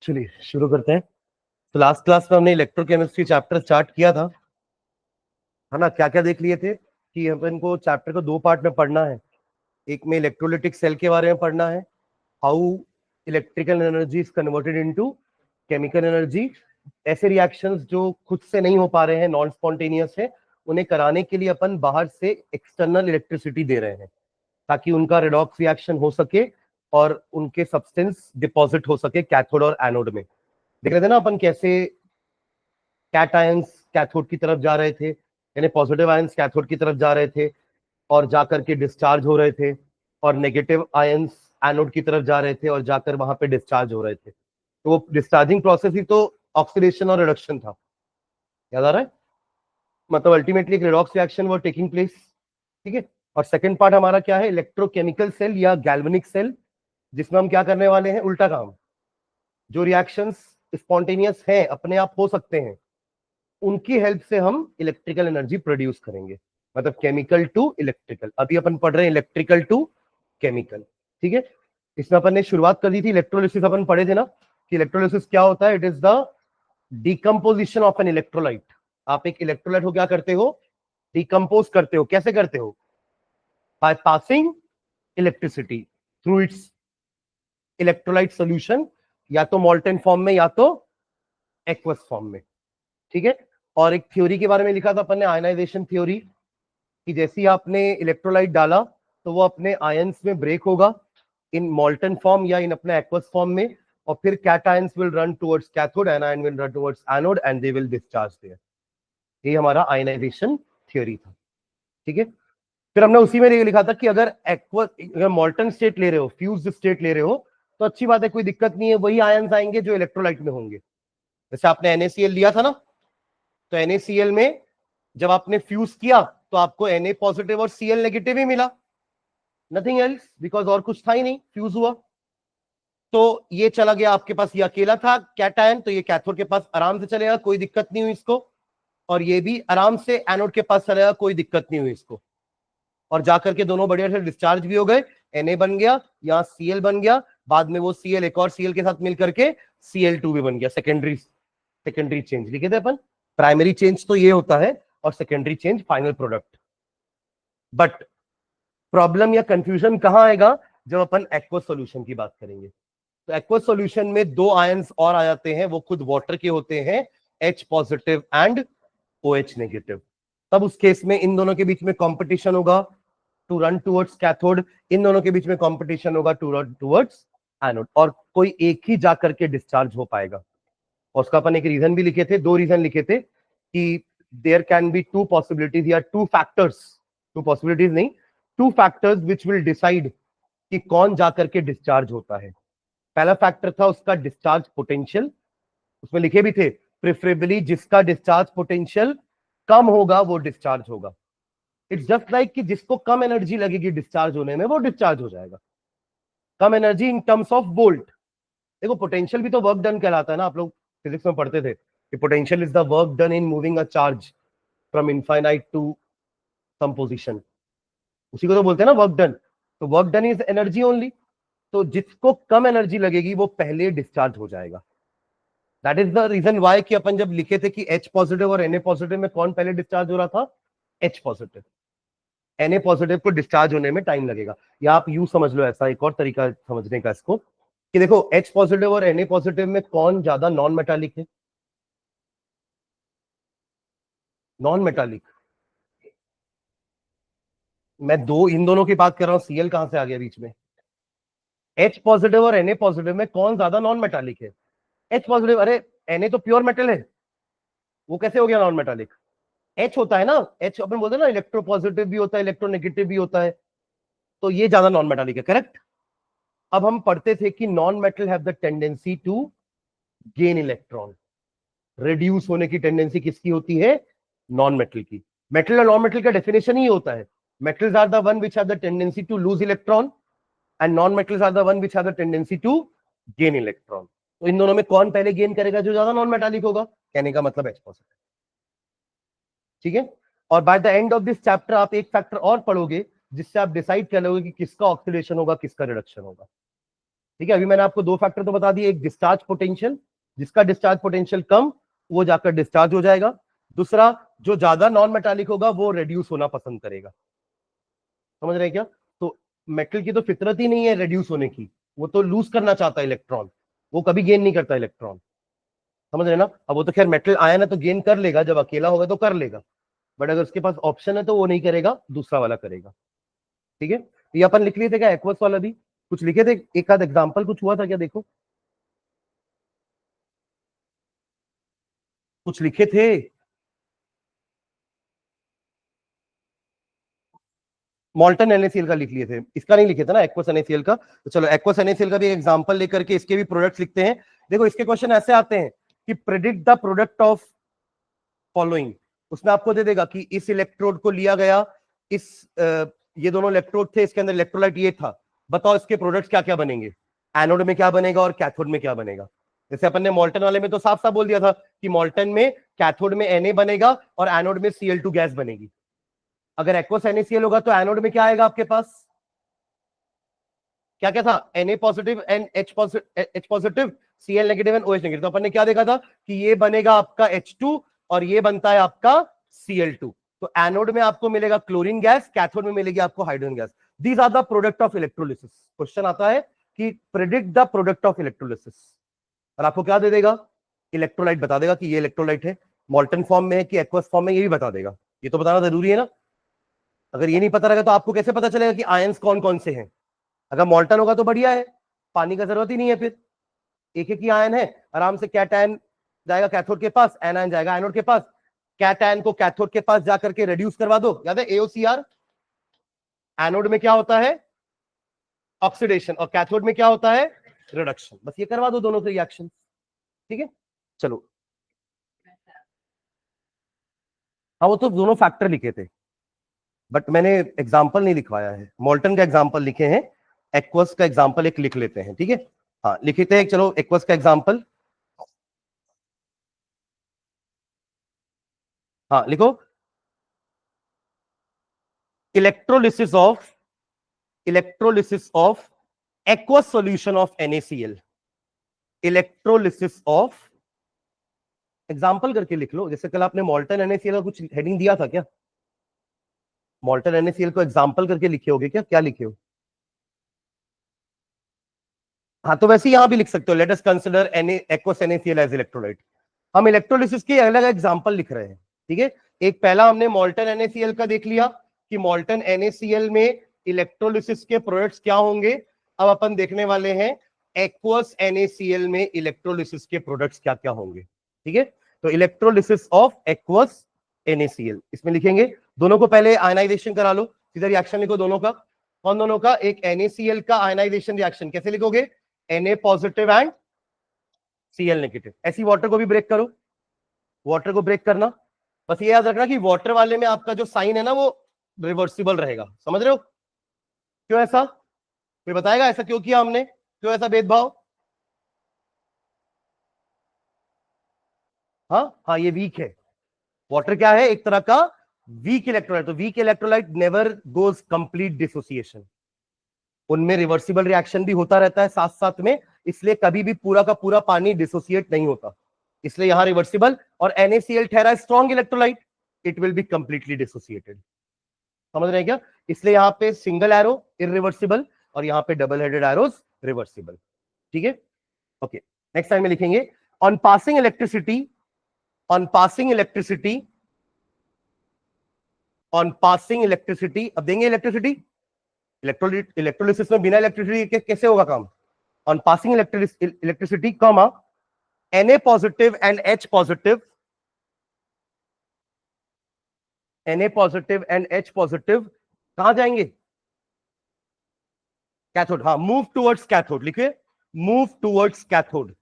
चलिए शुरू करते हैं। तो लास्ट क्लास में हमने इलेक्ट्रोकेमिस्ट्री चैप्टर स्टार्ट किया था, है ना। क्या क्या देख लिए थे कि अपन को चैप्टर को दो पार्ट में पढ़ना है। एक में इलेक्ट्रोलिटिक सेल के बारे में पढ़ना है, how electrical energy is converted into chemical energy. ऐसे रिएक्शंस जो खुद से नहीं हो पा रहे हैं, नॉन स्पॉन्टेनियस है, उन्हें कराने के लिए अपन बाहर से एक्सटर्नल इलेक्ट्रिसिटी दे रहे हैं ताकि उनका रेडॉक्स रिएक्शन हो सके और उनके सब्सटेंस डिपॉजिट हो सके कैथोड और एनोड में। देख रहे थे ना अपन कैसे कैट आयंस कैथोड की तरफ जा रहे थे, यानी पॉजिटिव आयंस कैथोड की तरफ जा रहे थे और जाकर के डिस्चार्ज हो रहे थे, और नेगेटिव आयंस एनोड की तरफ जा रहे थे और जाकर वहां पे डिस्चार्ज हो रहे थे। तो वो डिस्चार्जिंग प्रोसेस ही तो ऑक्सीडेशन और रिडक्शन था, याद आ रहा है। मतलब अल्टीमेटली एक रिडॉक्स रिएक्शन वो टेकिंग प्लेस, ठीक है। और सेकंड पार्ट हमारा क्या है, इलेक्ट्रोकेमिकल सेल या गैल्वेनिक सेल, जिसमें हम क्या करने वाले हैं, उल्टा काम। जो रिएक्शंस स्पॉन्टेनियस है, अपने आप हो सकते हैं, उनकी हेल्प से हम इलेक्ट्रिकल एनर्जी प्रोड्यूस करेंगे। मतलब केमिकल टू इलेक्ट्रिकल। अभी अपन पढ़ रहे हैं इलेक्ट्रिकल टू केमिकल, ठीक है। इसमें अपन ने शुरुआत कर दी थी इलेक्ट्रोलिसिस। अपन पढ़े थे ना कि इलेक्ट्रोलिसिस क्या होता है। It is the decomposition of an electrolyte. आप एक इलेक्ट्रोलाइट को क्या करते हो, डिकम्पोज करते हो। कैसे करते हो? By passing electricity through it's electrolyte solution, या तो मॉल्टन फॉर्म में या तो एक्वस फॉर्म में, ठीक है। और एक थ्योरी के बारे में लिखा था अपन ने, आयनाइजेशन थ्योरी, कि जैसे ही आपने इलेक्ट्रोलाइट डाला तो वो अपने आयंस में ब्रेक होगा इन मॉल्टन फॉर्म या इन अपने एक्वस फॉर्म में, और फिर cations will run towards cathode, anion will run towards anode and they will discharge there. ये हमारा आयनाइजेशन थ्योरी था, ठीक है। फिर हमने उसी में लिखा था कि अगर एक्वस, अगर मॉल्टन स्टेट ले रहे हो, फ्यूज्ड स्टेट ले रहे हो, तो अच्छी बात है, कोई दिक्कत नहीं है, वही आयंस आएंगे जो इलेक्ट्रोलाइट में होंगे। जैसे आपने NaCl लिया था ना, तो NaCl में जब आपने फ्यूज किया तो आपको Na पॉजिटिव और Cl नेगेटिव ही मिला, नथिंग एल्स, बिकॉज और कुछ था ही नहीं, फ्यूज हुआ। तो ये चला गया, आपके पास ये अकेला था कैटायन, तो ये कैथोड के पास आराम से चलेगा, कोई दिक्कत नहीं हुई इसको। और ये भी आराम से एनोड के पास चलेगा, कोई दिक्कत नहीं हुई इसको। और जाकर के दोनों बढ़िया से डिस्चार्ज भी हो गए, Na बन गया, यहाँ Cl बन गया, बाद में वो Cl एक और Cl के साथ मिल करके Cl2 भी बन गया। सेकेंडरी चेंज लिखे थे अपन। प्राइमरी चेंज तो ये होता है और secondary change final product. But problem या कंफ्यूजन कहां आएगा, जब अपन एक्वस सॉल्यूशन की बात करेंगे। तो एक्वस सॉल्यूशन में दो आयंस और आ जाते हैं, वो खुद वाटर के होते हैं, H positive and OH negative. तब उस केस में इन दोनों के बीच में कंपटीशन होगा टू रन टुवर्ड्स कैथोड, इन दोनों के बीच में कंपटीशन होगा टू रन टुवर्ड्स एनोड, और कोई एक ही जाकर के डिस्चार्ज हो पाएगा। और उसका अपन एक रीजन भी लिखे थे, दो रीजन लिखे थे कि there can be two possibilities या टू फैक्टर्स, टू पॉसिबिलिटीज नहीं, two factors which will decide कि कौन जाकर के डिस्चार्ज होता है। पहला फैक्टर था उसका डिस्चार्ज पोटेंशियल, उसमें लिखे भी थे प्रेफरेबली जिसका डिस्चार्ज पोटेंशियल कम होगा वो डिस्चार्ज होगा। इट्स जस्ट लाइक कि जिसको कम एनर्जी लगेगी डिस्चार्ज होने में वो डिस्चार्ज हो जाएगा। कम energy in terms of volt. देखो पोटेंशियल भी तो वर्क डन कहलाता है ना, आप लोग फिजिक्स में पढ़ते थे कि potential is the work done in moving a charge from infinite to some position, उसी को तो बोलते हैं ना वर्क डन। तो work done is energy only. तो जिसको कम एनर्जी लगेगी वो पहले डिस्चार्ज हो जाएगा। That is the reason why कि अपन जब लिखे थे कि H पॉजिटिव और Na पॉजिटिव में कौन पहले डिस्चार्ज हो रहा था, H पॉजिटिव। Na पॉजिटिव को डिस्चार्ज होने में टाइम लगेगा। या आप यू समझ लो, ऐसा एक और तरीका समझने का इसको, कि देखो H पॉजिटिव और Na पॉजिटिव में कौन ज्यादा नॉन मेटालिक है? Non metallic. मैं दो इन दोनों की बात कर रहा हूं, Cl कहां से आ गया बीच में? H पॉजिटिव और Na पॉजिटिव में कौन ज्यादा नॉन मेटालिक है? H positive. अरे Na तो प्योर मेटल है, वो कैसे हो गया नॉन मेटालिक? H होता है ना, H अपन बोलते हैं ना, इलेक्ट्रो पॉजिटिव भी होता है, इलेक्ट्रो नेगेटिव भी होता है, तो ये ज्यादा नॉन मेटालिक है, करेक्ट। अब हम पढ़ते थे कि non metal have the tendency to gain electron. Reduce होने की टेंडेंसी किसकी होती है? नॉन मेटल की। मेटल और नॉन मेटल का डेफिनेशन ही होता है, metals are the one which have the tendency to lose electron and non metals are the one which have the tendency to gain electron. तो इन दोनों में कौन पहले गेन करेगा? जो ज्यादा नॉन मेटालिक होगा। कहने का मतलब H पॉजिटिव, ठीक है। और by the end of this chapter आप एक फैक्टर और पढ़ोगे जिससे आप डिसाइड कर लोगे कि किसका ऑक्सीडेशन होगा, किसका रिडक्शन होगा। ठीक है, अभी मैंने आपको दो फैक्टर तो बता दिए, एक डिस्चार्ज पोटेंशियल, जिसका डिस्चार्ज पोटेंशियल कम वो जाकर डिस्चार्ज हो जाएगा, दूसरा जो ज्यादा नॉन मेटालिक होगा वो रेड्यूस होना पसंद करेगा। समझ रहे हैं क्या? तो मेटल की तो फितरत ही नहीं है रेड्यूस होने की, वो तो लूज करना चाहता है इलेक्ट्रॉन, वो कभी गेन नहीं करता इलेक्ट्रॉन। समझ रहे ना? अब वो तो खैर मेटल आयन है तो गेन कर लेगा, जब अकेला होगा तो कर लेगा, बट अगर उसके पास ऑप्शन है तो वो नहीं करेगा, दूसरा वाला करेगा। ठीक है, ये अपन लिख लिए थे क्या एक्वस वाला भी? कुछ लिखे थे, एक आध एग्जांपल कुछ हुआ था क्या? देखो कुछ लिखे थे। मॉल्टन एनएसीएल का लिख लिए थे, इसका नहीं लिखे थे ना, एक्वस एनएसीएल का। तो चलो एक्वस एनएसीएल का भी एग्जांपल लेकर के इसके भी प्रोडक्ट्स लिखते हैं। देखो इसके क्वेश्चन ऐसे आते हैं कि predict the product of following, उसमें आपको दे देगा कि इस इलेक्ट्रोड को लिया गया, इस ये दोनों इलेक्ट्रोड थे, इसके अंदर इलेक्ट्रोलाइट ये था, बताओ इसके प्रोडक्ट्स क्या क्या बनेंगे, एनोड में क्या बनेगा और कैथोड में क्या बनेगा। जैसे अपन ने मॉल्टन वाले में तो साफ साफ बोल दिया था कि मॉल्टन में कैथोड में Na बनेगा और एनोड में Cl2 गैस बनेगी। अगर एक्वस NaCl होगा तो एनोड में क्या आएगा आपके पास? क्या क्या था? Na positive and H positive Cl negative and OH negative. तो अपन ने क्या देखा था कि ये बनेगा आपका H2 और ये बनता है आपका Cl2। तो एनोड में आपको मिलेगा क्लोरीन गैस, कैथोड में मिलेगी आपको hydrogen gas. These are the product of electrolysis. Question आता है कि predict the product of electrolysis, और आपको क्या दे देगा? इलेक्ट्रोलाइट बता देगा कि ये इलेक्ट्रोलाइट है, मॉल्टन फॉर्म में है कि एक्वस फॉर्म में, ये भी बता देगा। ये तो बताना जरूरी है ना, अगर ये नहीं पता रहेगा तो आपको कैसे पता चलेगा कि आयंस कौन कौन से हैं? अगर मॉल्टन होगा तो बढ़िया है, पानी का जरूरत ही नहीं है, फिर एक एक ही आयन है, आराम से कैटायन जाएगा कैथोड के पास, एनायन जाएगा एनोड के पास, कैटायन को कैथोड के पास जाकर के रिड्यूस करवा दो, याद है AOCR। एनोड में क्या होता है? ऑक्सीडेशन, और कैथोड में क्या होता है? रिडक्शन। बस ये करवा दो दोनों के रिएक्शन। ठीक है, चलो। हाँ वो तो दोनों फैक्टर लिखे थे, बट मैंने एग्जाम्पल नहीं लिखवाया है, मॉल्टन का एग्जाम्पल लिखे हैं, एक्वस का एग्जाम्पल एक लिख लेते हैं। ठीक है, हाँ लिखते हैं, चलो एक्वस का एग्जाम्पल। हाँ लिखो, electrolysis of aqueous solution of NaCl। Electrolysis of, example करके लिख लो, जैसे कल आपने मॉल्टन NaCl का कुछ हेडिंग दिया था क्या? मॉल्टन NaCl को एग्जाम्पल करके लिखे होगे क्या? क्या लिखे हो? हाँ तो वैसे यहां भी लिख सकते हो, let us consider aqueous NaCl as electrolyte. हम इलेक्ट्रोलिसिस के अलग एग्जाम्पल लिख रहे हैं। ठीक है, एक पहला हमने मॉल्टन NaCl का देख लिया कि मॉल्टन NaCl में इलेक्ट्रोलिसिस के प्रोडक्ट्स क्या होंगे। अब अपन देखने वाले हैं एक्वस NaCl में इलेक्ट्रोलिसिस के प्रोडक्ट्स क्या क्या होंगे। ठीक है, तो इलेक्ट्रोलिसिस ऑफ एक्वस NaCl, इसमें लिखेंगे दोनों को पहले आयनाइजेशन करा लो, सीधा रिएक्शन लिखो दोनों का। कौन दोनों का? एक NaCl का आयनाइजेशन रिएक्शन कैसे लिखोगे? Na positive and Cl negative. ऐसी वाटर को भी ब्रेक करो, वाटर को ब्रेक करना। बस ये याद रखना कि वाटर वाले में आपका जो साइन है ना वो रिवर्सिबल रहेगा। समझ रहे हो? क्यों ऐसा? कोई बताएगा ऐसा क्यों किया हमने? क्यों ऐसा भेदभाव? हाँ हाँ, ये वीक है, वाटर क्या है? एक तरह का वीक इलेक्ट्रोलाइट। तो weak electrolyte never goes complete dissociation, उनमें रिवर्सिबल रिएक्शन भी होता रहता है साथ साथ में, इसलिए कभी भी पूरा का पूरा पानी डिसोसिएट नहीं होता, इसलिए यहां रिवर्सिबल। और NaCl ठहरा strong electrolyte, it will be completely dissociated. समझ रहे हैं क्या? इसलिए यहां पे सिंगल एरो इरिवर्सिबल और यहां पे डबल हेडेड एरोज रिवर्सिबल। ठीक है, ओके। नेक्स्ट टाइम में लिखेंगे on passing electricity, on passing electricity, on passing electricity. अब देंगे इलेक्ट्रिसिटी, इलेक्ट्रोलिसिस में बिना इलेक्ट्रिसिटी के कैसे होगा काम? On passing electricity comma Na positive and H positive, Na positive and H positive कहां जाएंगे? कैथोड। हाँ, मूव टुवर्ड्स कैथोड लिखिए, move towards cathode,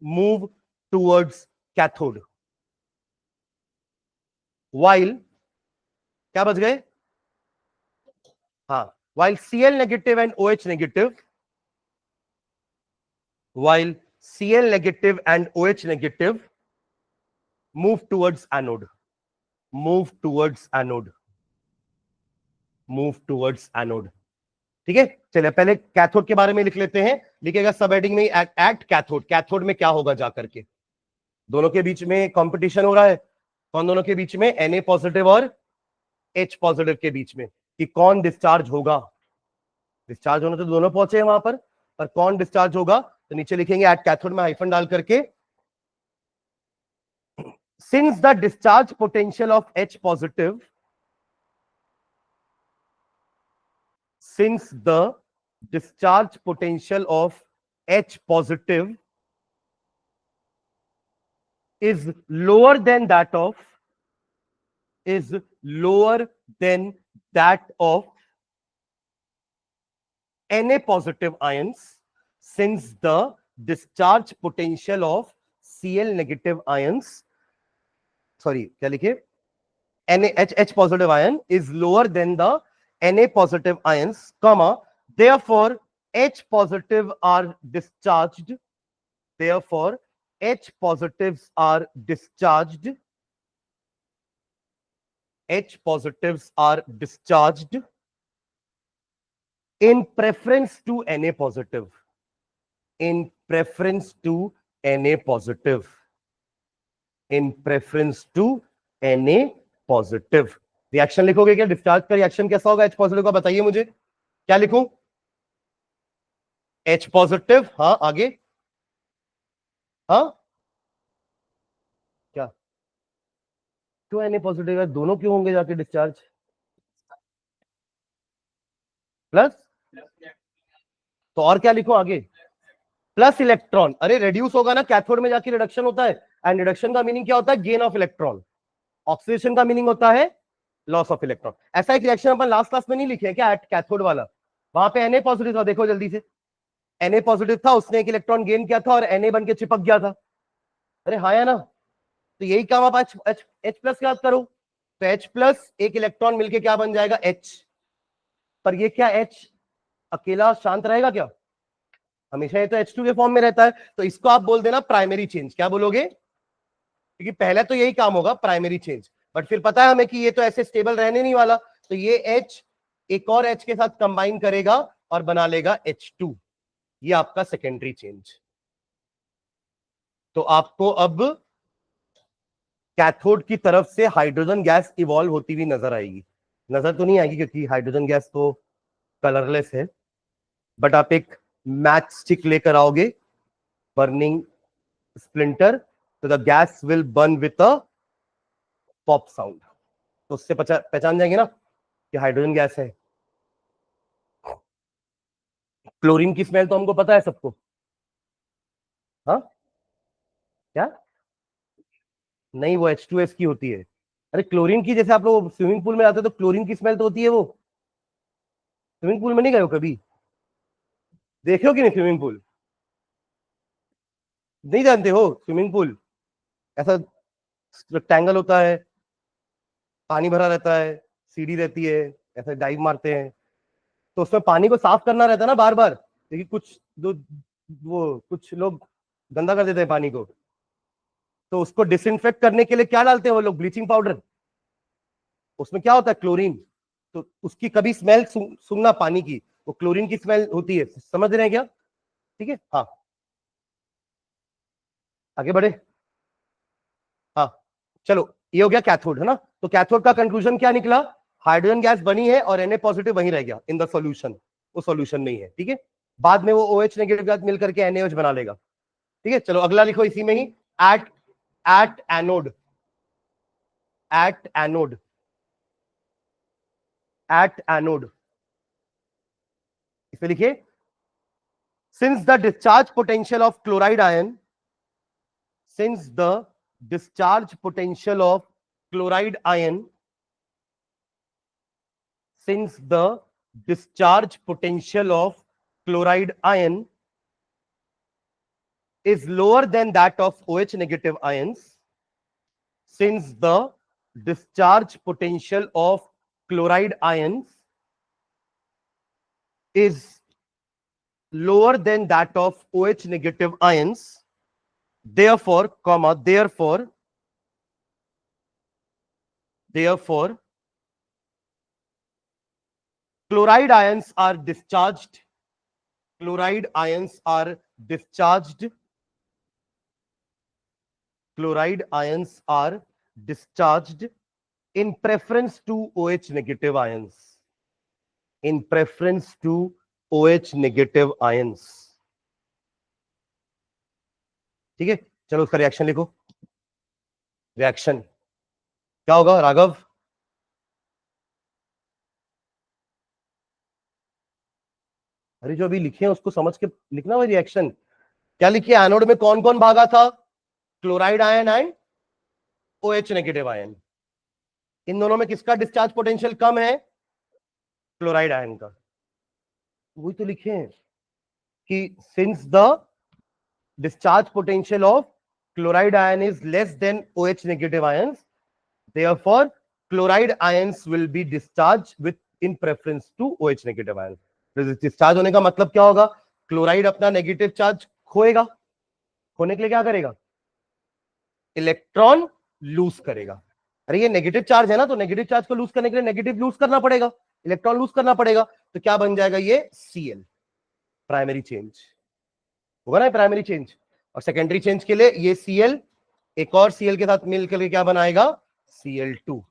move towards cathode. While क्या बच गए? हाँ, while Cl negative and OH negative, while Cl negative and OH negative move towards anode, move towards anode, move towards anode। ठीक है, चलिए पहले cathode के बारे में लिख लेते हैं, लिखेगा सब हेडिंग में एट कैथोड। कैथोड में क्या होगा जाकर के, दोनों के बीच में कंपटीशन हो रहा है। कौन दोनों के बीच में? Na पॉजिटिव और H पॉजिटिव के बीच में, कि कौन डिस्चार्ज होगा। डिस्चार्ज होने तो दोनों पहुंचे हैं वहां पर कौन डिस्चार्ज होगा? तो नीचे लिखेंगे एट कैथोड में हाइफन डाल करके, since the discharge potential of H positive, since the discharge potential of H positive is lower than that of Na positive ions, since the discharge potential of Cl negative ions, sorry क्या लिखे, H positive ion is lower than the Na positive ions, comma, therefore H positives are discharged, therefore H positives are discharged, H positives are discharged in preference to Na positive, in preference to Na positive, in preference to Na positive. Reaction लिखोगे क्या? Discharge का reaction कैसा होगा H positive का? बताइए मुझे, क्या लिखूं? H पॉजिटिव, हाँ आगे, हाँ क्या, क्यों Na पॉजिटिव है? दोनों क्यों होंगे जाके डिस्चार्ज? प्लस, तो और क्या लिखो आगे? Plus electron. अरे रिड्यूस होगा ना, कैथोड में जाके रिडक्शन होता है, एंड रिडक्शन का मीनिंग क्या होता है? Gain of electron. ऑक्सीडेशन का मीनिंग होता है लॉस ऑफ इलेक्ट्रॉन। ऐसा एक रिएक्शन अपन लास्ट क्लास में नहीं लिखे क्या, एट कैथोड वाला? वहां पे Na पॉजिटिव था, देखो जल्दी से, Na पॉजिटिव था, उसने एक इलेक्ट्रॉन गेन किया था और Na बन के चिपक गया था। अरे हाँ या ना? तो यही काम आप H प्लस याद करो, तो H प्लस एक इलेक्ट्रॉन मिलके क्या बन जाएगा? H। पर ये क्या, H अकेला शांत रहेगा क्या? हमेशा ये तो H2 के फॉर्म में रहता है, तो इसको आप बोल देना प्राइमरी चेंज। क्या बोलोगे? क्योंकि पहले तो यही काम होगा, प्राइमरी चेंज, बट फिर पता है हमें कि ये तो ऐसे स्टेबल रहने नहीं वाला, तो ये H एक और H के साथ कंबाइन करेगा और बना लेगा H2, ये आपका सेकेंडरी चेंज। तो आपको अब कैथोड की तरफ से हाइड्रोजन गैस इवॉल्व होती हुई नजर आएगी। नजर तो नहीं आएगी क्योंकि हाइड्रोजन गैस तो कलरलेस है, बट आप एक मैच स्टिक लेकर आओगे, बर्निंग स्प्लिंटर, तो the gas will burn with a pop sound, तो उससे पहचान जाएंगे ना कि हाइड्रोजन गैस है। क्लोरीन की स्मेल तो हमको पता है सबको, हाँ क्या? नहीं, वो H2S की होती है। अरे क्लोरीन की, जैसे आप लोग स्विमिंग पूल में आते हो तो क्लोरीन की स्मेल तो होती है। वो स्विमिंग पूल में नहीं गए हो कभी? देखे हो कि नहीं स्विमिंग पूल? नहीं जानते हो स्विमिंग पूल? ऐसा रेक्टेंगल होता है, पानी भरा रहता है, सीढ़ी रहती है, ऐसे डाइव मारते हैं, तो उसमें पानी को साफ करना रहता है ना बार बार, लेकिन कुछ वो कुछ लोग गंदा कर देते हैं पानी को, तो उसको डिसइंफेक्ट करने के लिए क्या डालते हैं वो लोग? Bleaching powder. उसमें क्या होता है? क्लोरीन। तो उसकी कभी स्मेल सूंघना पानी की, वो क्लोरीन की स्मेल होती है। समझ रहे हैं क्या? ठीक है, हाँ आगे बढ़े। हाँ चलो, ये हो गया कैथोड, है ना? तो कैथोड का कंक्लूजन क्या निकला? हाइड्रोजन गैस बनी है और Na पॉजिटिव वहीं रह गया इन द सॉल्यूशन, वो सॉल्यूशन नहीं है, ठीक है? बाद में वो OH नेगेटिव गैस मिलकर के NaOH बना लेगा, ठीक है? चलो अगला लिखो इसी में ही, at at anode, at anode, at anode, इसमें लिखिए, since the discharge potential of chloride ion, since the discharge potential of chloride ion, since the discharge potential of chloride ion is lower than that of OH negative ions, since the discharge potential of chloride ions is lower than that of OH negative ions, therefore comma, therefore chloride ions are discharged chloride ions are discharged. Chloride ions are discharged in preference to OH negative ions. In preference to OH negative ions. ठीक है, चलो उसका reaction लिखो. Reaction क्या होगा राघव? अरे जो अभी लिखे हैं उसको समझ के लिखना भाई. रिएक्शन क्या लिखिए? एनोड में कौन कौन भागा था? Chloride ion and OH negative ion. इन दोनों में किसका डिस्चार्ज पोटेंशियल कम है? क्लोराइड आयन का. वही तो लिखे हैं कि since the discharge potential of chloride ion is less than OH negative ions, therefore chloride ions will be discharged with in preference to OH negative ions. Discharge होने का मतलब क्या होगा? क्लोराइड अपना नेगेटिव चार्ज खोएगा. खोने के लिए क्या करेगा? इलेक्ट्रॉन लूज करेगा. अरे ये नेगेटिव चार्ज है ना, तो नेगेटिव चार्ज को लूज करने के लिए नेगेटिव लूज करना पड़ेगा, इलेक्ट्रॉन लूज करना पड़ेगा. तो क्या बन जाएगा? ये Cl, प्राइमरी चेंज होगा ना, प्राइमरी चेंज. और सेकेंडरी चेंज के लिए ये Cl एक और Cl के साथ मिलकर के क्या बनाएगा? Cl2,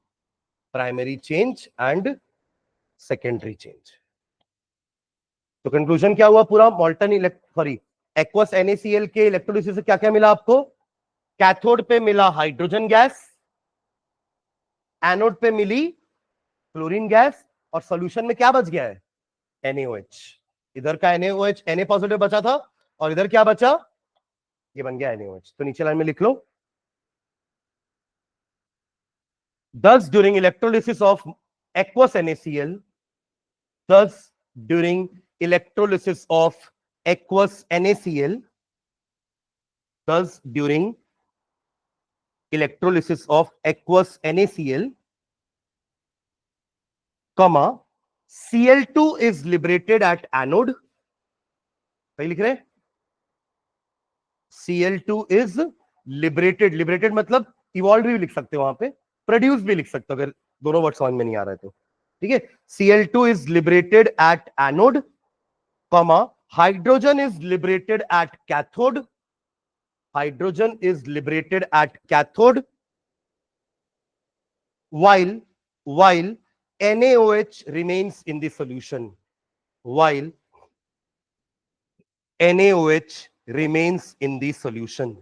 primary change and secondary change. तो कंक्लूजन क्या हुआ पूरा? मॉल्टन एक्वस NaCl के इलेक्ट्रोलिसिस से क्या क्या मिला आपको? कैथोड पे मिला हाइड्रोजन गैस, एनोड पे मिली क्लोरीन गैस, और सॉल्यूशन में क्या बच गया है? NaOH. इधर का NaOH Na पॉजिटिव बचा था, और इधर क्या बचा? ये बन गया NaOH. तो नीचे लाइन में लिख लो. Thus during electrolysis of aqueous NaCl, thus during electrolysis of aqueous NaCl, thus during electrolysis of aqueous NaCl, comma Cl2 is liberated at anode. सही लिख रहे? Cl2 is liberated. liberated मतलब इवॉल्व भी लिख सकते हो वहां पे, प्रोड्यूस भी लिख सकते हो अगर दोनों वर्ड समझ में नहीं आ रहे तो. ठीक है. Cl2 is liberated at anode, comma hydrogen is liberated at cathode. Hydrogen is liberated at cathode while NaOH remains in the solution. While NaOH remains in the solution.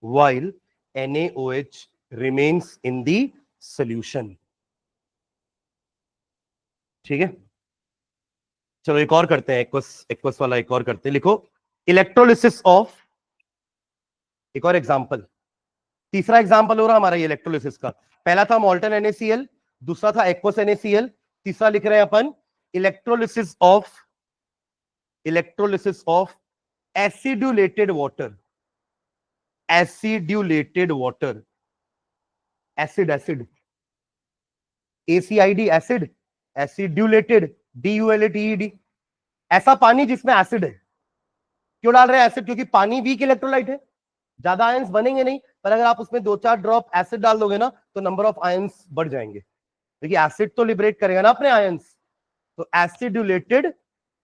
While NaOH remains in the solution. ठीक है. चलो एक और करते हैं, aqueous वाला एक और करते हैं. लिखो इलेक्ट्रोलिसिस ऑफ, एक और एग्जांपल. तीसरा एग्जांपल हो रहा हमारा ये इलेक्ट्रोलिसिस का. पहला था मॉल्टन NaCl, दूसरा था एक्वस NaCl, तीसरा लिख रहे हैं अपन electrolysis of acidulated water. Acidulated water. Acid ACID acid, acidulated DULATED. ऐसा पानी जिसमें एसिड है. क्यों डाल रहे हैं एसिड? क्योंकि पानी वीक इलेक्ट्रोलाइट है, ज्यादा आयंस बनेंगे नहीं, पर अगर आप उसमें 2-4 ड्रॉप एसिड डाल दोगे ना तो नंबर ऑफ आयंस बढ़ जाएंगे. देखिए एसिड तो लिबरेट करेगा ना अपने आयंस, तो एसिडुलेटेड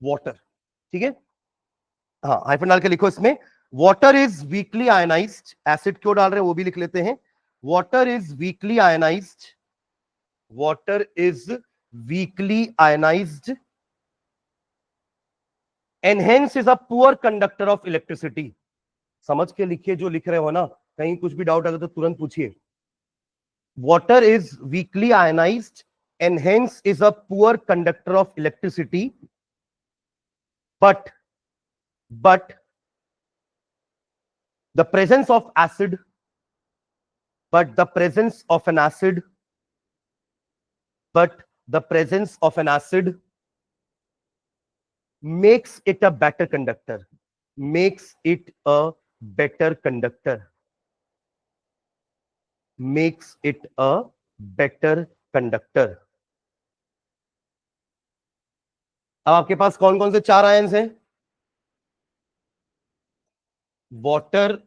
वाटर. ठीक है. हाँ, हाइफन डाल के लिखो इसमें. Water is weekly ionised. Acid क्यों डाल रहे हैं वो भी लिख लेते हैं. Water is weekly ionised. Water is weekly ionised and hence is a poor conductor of electricity. समझ के लिखिए जो लिख रहे हो ना, कहीं कुछ भी डाउट अगर तो तुरंत पूछिए. Water is weakly ionized and hence is a poor conductor of electricity, but the presence of acid, but the presence of an acid makes it a better conductor. Makes it a better conductor. Makes it a better conductor. अब आपके पास कौन कौन से 4 ions हैं? Water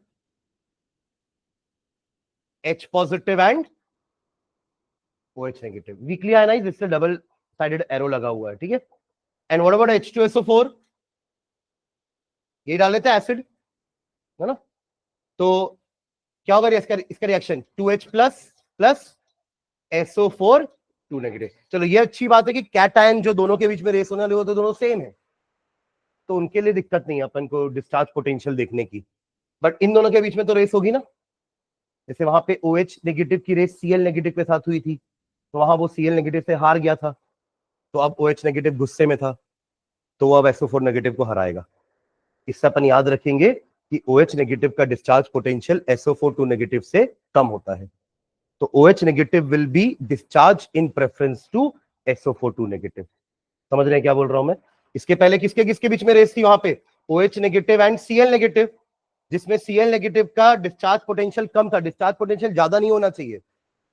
H positive and OH negative. Weekly ionised, इससे double sided arrow लगा हुआ है. ठीक है. And what about H2SO4? ये डाल देते हैं एसिड, है ना। तो क्या होगा इसका reaction 2H plus plus SO4 2 negative. चलो ये अच्छी बात है कि कैटायन जो दोनों के बीच में रेस होने वाले होते दोनों सेम है, तो उनके लिए दिक्कत नहीं है अपन को डिस्चार्ज पोटेंशियल देखने की। बट इन दोनों के बीच में तो रेस होगी ना, जैसे वहां पे OH नेगेटिव की रेस Cl नेगेटिव के साथ हुई थी, तो वहां वो Cl नेगेटिव से हार गया था, तो अब OH नेगेटिव गुस्से में था, तो वो अब SO4 नेगेटिव को हराएगा। इससे अपन याद रखेंगे कि OH नेगेटिव का डिस्चार्ज पोटेंशियल SO4 2 नेगेटिव से कम होता है, तो OH negative will be discharge in preference to SO4 2 negative. समझ रहे हैं क्या बोल रहा हूं मैं? इसके पहले किसके किसके बीच में रेस थी वहां पे? OH negative and Cl negative, जिसमें Cl नेगेटिव का डिस्चार्ज पोटेंशियल कम था। डिस्चार्ज पोटेंशियल ज्यादा नहीं होना चाहिए,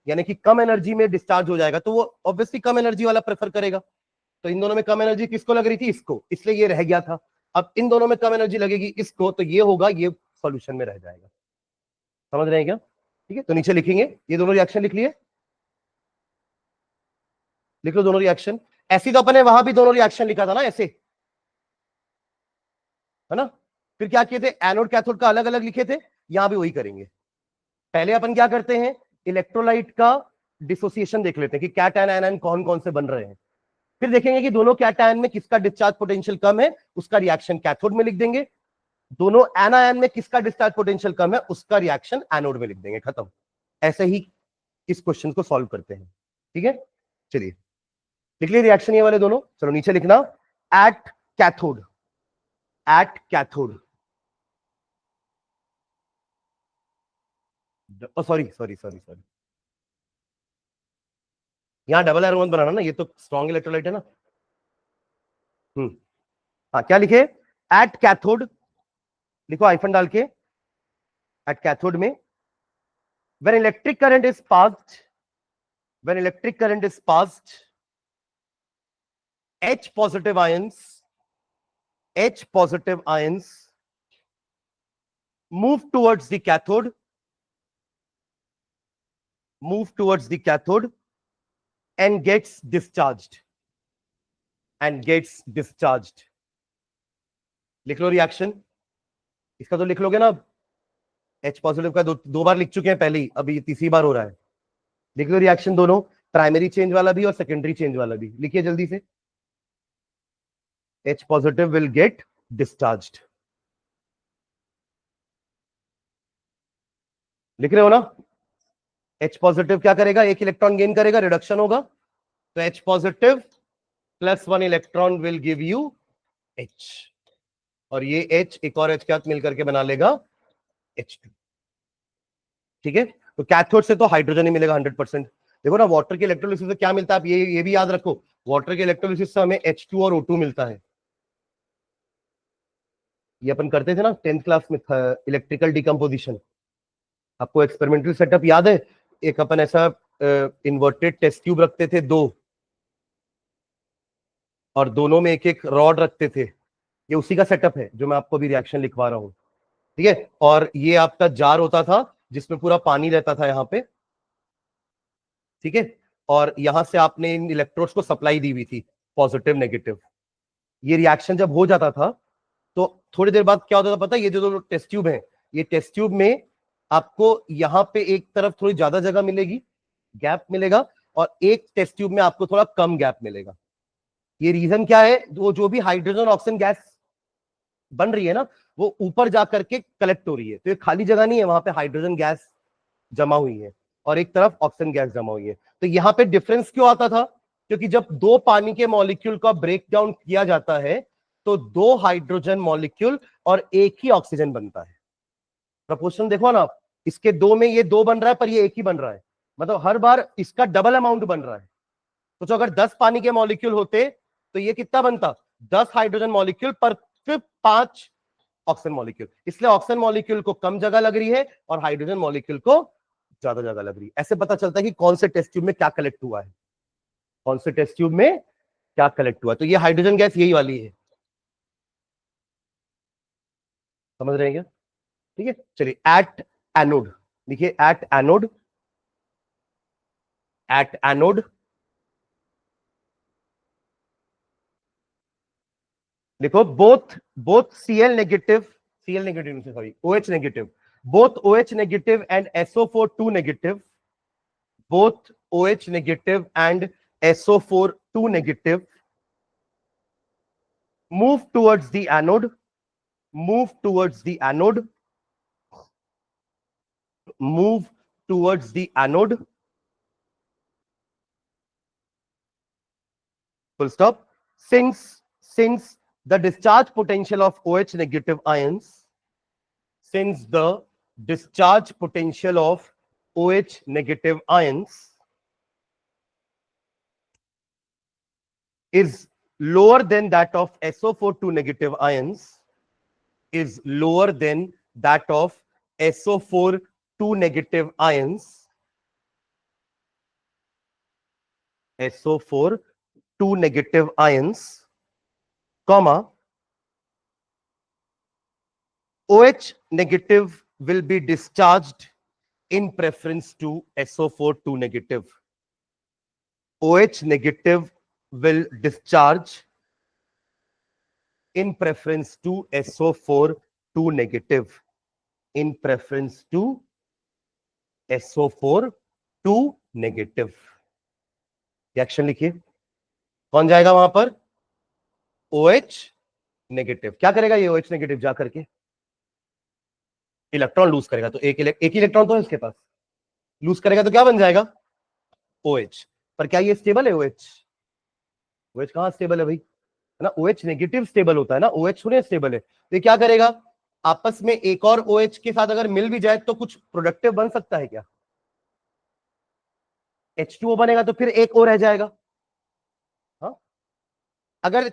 यानी कि कम एनर्जी में डिस्चार्ज हो जाएगा, तो वो ऑब्वियसली कम एनर्जी वाला प्रेफर करेगा। तो इन दोनों में कम एनर्जी किसको लग रही थी? इसको, इसलिए ये रह गया था। अब इन दोनों में कम एनर्जी लगेगी इसको, तो ये होगा, ये सॉल्यूशन में रह जाएगा। समझ रहे हैं क्या? ठीक है, तो नीचे लिखेंगे, ये दोनों रिएक्शन लिख लिए, लिख लो दोनों रिएक्शन। ऐसी तो अपने वहां भी दोनों रिएक्शन लिखा था ना, ऐसे, है ना। फिर क्या किए थे? एनोड कैथोड का अलग अलग लिखे थे, यहां भी वही करेंगे। पहले अपन क्या करते हैं? इलेक्ट्रोलाइट का डिसोसिएशन देख लेते हैं कि कैटायन आयन कौन कौन से बन रहे हैं। फिर देखेंगे कि दोनों कैटायन में किसका डिस्चार्ज पोटेंशियल कम है, उसका रिएक्शन कैथोड में लिख देंगे। दोनों एनायन में किसका डिस्चार्ज पोटेंशियल कम है, उसका रिएक्शन एनोड में लिख देंगे, खत्म। ऐसे ही इस क्वेश्चन को सॉल्व करते हैं। ठीक है, चलिए लिख लिए रिएक्शन ये वाले दोनों। चलो नीचे लिखना, at cathode, at cathode, sorry sorry sorry sorry, यहां डबल एरो मत बनाना ना, ये तो स्ट्रॉन्ग इलेक्ट्रोलाइट है ना। हाँ, क्या लिखे? एट कैथोड, लिखो आइफन डाल के, एट कैथोड में when electric current is passed, when electric current is passed, H positive ions, H positive ions move towards the cathode, move towards the cathode and gets discharged, and gets discharged. लिख लो reaction, इसका तो लिख लोगे ना। H positive का दो बार लिख चुके हैं पहले ही, अभी तीसरी बार हो रहा है। लिख लो रिएक्शन दोनों, प्राइमरी चेंज वाला भी और सेकेंडरी चेंज वाला भी। लिखिए जल्दी से, H positive will get discharged. लिख रहे हो ना? H पॉजिटिव क्या करेगा? एक इलेक्ट्रॉन गेन करेगा, रिडक्शन होगा, तो H positive plus 1 electron will give you H, और ये H एक और H क्या मिलकर के बना लेगा? H2। ठीक है, तो कैथोड से तो हाइड्रोजन ही मिलेगा 100%। देखो ना, वाटर के इलेक्ट्रोलिसिस से क्या मिलता है, आप ये भी याद रखो, वाटर के इलेक्ट्रोलिसिस से हमें H2 और O2 मिलता है। ये अपन करते थे ना 10th क्लास में, इलेक्ट्रिकल डिकम्पोजिशन। आपको एक्सपेरिमेंटल सेटअप याद है? एक अपन ऐसा इन्वर्टेड टेस्ट ट्यूब रखते थे दो, और दोनों में एक एक रॉड रखते थे। ये उसी का सेटअप है जो मैं आपको अभी रिएक्शन लिखवा रहा हूं। ठीक है, और ये आपका जार होता था जिसमें पूरा पानी रहता था यहाँ पे। ठीक है, और यहां से आपने इन इलेक्ट्रोड्स को सप्लाई दी हुई थी, पॉजिटिव नेगेटिव। ये रिएक्शन जब हो जाता था तो थोड़ी देर बाद क्या होता था पता है? ये जो टेस्ट ट्यूब है, ये टेस्ट ट्यूब में आपको यहाँ पे एक तरफ थोड़ी ज्यादा जगह मिलेगी, गैप मिलेगा, और एक टेस्ट ट्यूब में आपको थोड़ा कम गैप मिलेगा। ये रीजन क्या है? वो जो भी हाइड्रोजन ऑक्सीजन गैस बन रही है ना, वो ऊपर जाकर के कलेक्ट हो रही है, तो ये खाली जगह नहीं है, वहां पे हाइड्रोजन गैस जमा हुई है और एक तरफ ऑक्सीजन गैस जमा हुई है। तो यहाँ पे डिफरेंस क्यों आता था? क्योंकि जब दो पानी के मॉलिक्यूल का ब्रेक डाउन किया जाता है तो दो हाइड्रोजन मॉलिक्यूल और एक ही ऑक्सीजन बनता है। प्रपोर्शन देखो ना आप, इसके दो में ये दो बन रहा है पर ये एक ही बन रहा है, मतलब हर बार इसका डबल अमाउंट बन रहा है। तो अगर 10 पानी के मॉलिक्यूल होते तो ये कितना बनता? 10 हाइड्रोजन मॉलिक्यूल पर फिर 5 ऑक्सीजन मॉलिक्यूल। इसलिए ऑक्सीजन मॉलिक्यूल को कम जगह लग रही है और हाइड्रोजन मॉलिक्यूल को ज्यादा जगह लग रही है। ऐसे पता चलता है कि कौन से टेस्ट ट्यूब में क्या कलेक्ट हुआ है, कौन से टेस्ट ट्यूब में क्या कलेक्ट हुआ है। तो ये हाइड्रोजन गैस यही वाली है, समझ रहे हैं क्या? ठीक है, चलिए एट एनोड देखिए, एट एनोड, एट एनोड लिखो, both both Cl negative, Cl negative, sorry, OH negative, both OH negative and SO4 2 negative, both OH negative and SO4 2 negative move towards the anode, move towards the anode, move towards the anode, full stop. Since the discharge potential of OH negative ions, since the discharge potential of OH negative ions is lower than that of SO4 2 negative ions, is lower than that of SO4 2 negative ions, SO4 2 negative ions, comma, OH negative will be discharged in preference to SO4 2 negative. OH negative will discharge in preference to SO4 2 negative, in preference to SO4 2 negative. Reaction लिखिए, कौन जाएगा वहां पर? OH negative. क्या करेगा ये OH negative? जा करके इलेक्ट्रॉन लूज करेगा. तो एक इलेक्ट्रॉन तो है इसके पास, लूज करेगा तो क्या बन जाएगा? OH. पर क्या ये स्टेबल है? OH कहां स्टेबल है भाई? है ना, OH नेगेटिव स्टेबल होता है ना, OH थोड़े स्टेबल है. तो क्या करेगा? आपस में एक और OH के साथ अगर मिल भी जाए तो कुछ प्रोडक्टिव बन सकता है क्या? H2O बनेगा तो फिर एक और रह जाएगा. हाँ, अगर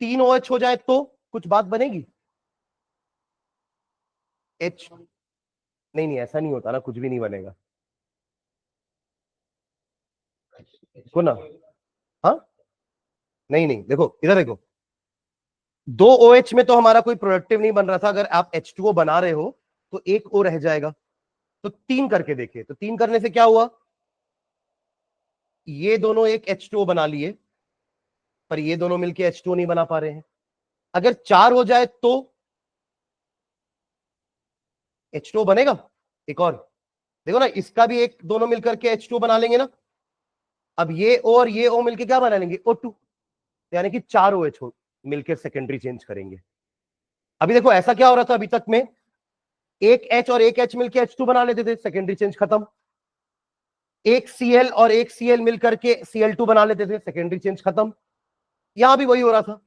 3 OH हो जाए तो कुछ बात बनेगी? H नहीं, नहीं ऐसा नहीं होता ना, कुछ भी नहीं बनेगा. को ना, हाँ, नहीं नहीं, देखो इधर देखो, 2 OH में तो हमारा कोई प्रोडक्टिव नहीं बन रहा था. अगर आप H2O बना रहे हो तो एक और रह जाएगा. तो 3 करके देखिए. तो 3 करने से क्या हुआ? ये दोनों एक H2O बना लिए, पर ये दोनों मिलके H2O नहीं बना पा रहे हैं. अगर 4 हो जाए तो H2O बनेगा एक और. देखो ना, इसका भी एक दोनों मिलकर के H2O बना लेंगे ना. अब ये O और ये O मिलके क्या बना लेंगे? O2. यानी कि 4 OH मिलकर सेकेंडरी चेंज करेंगे. अभी देखो ऐसा क्या हो रहा था अभी तक में, एक H और एक H मिलकर H2 बना लेते थे, सेकेंडरी चेंज खत्म. एक Cl और एक Cl मिलकर के Cl2 बना लेते थे, सेकेंडरी चेंज खत्म. यहां भी वही हो रहा था.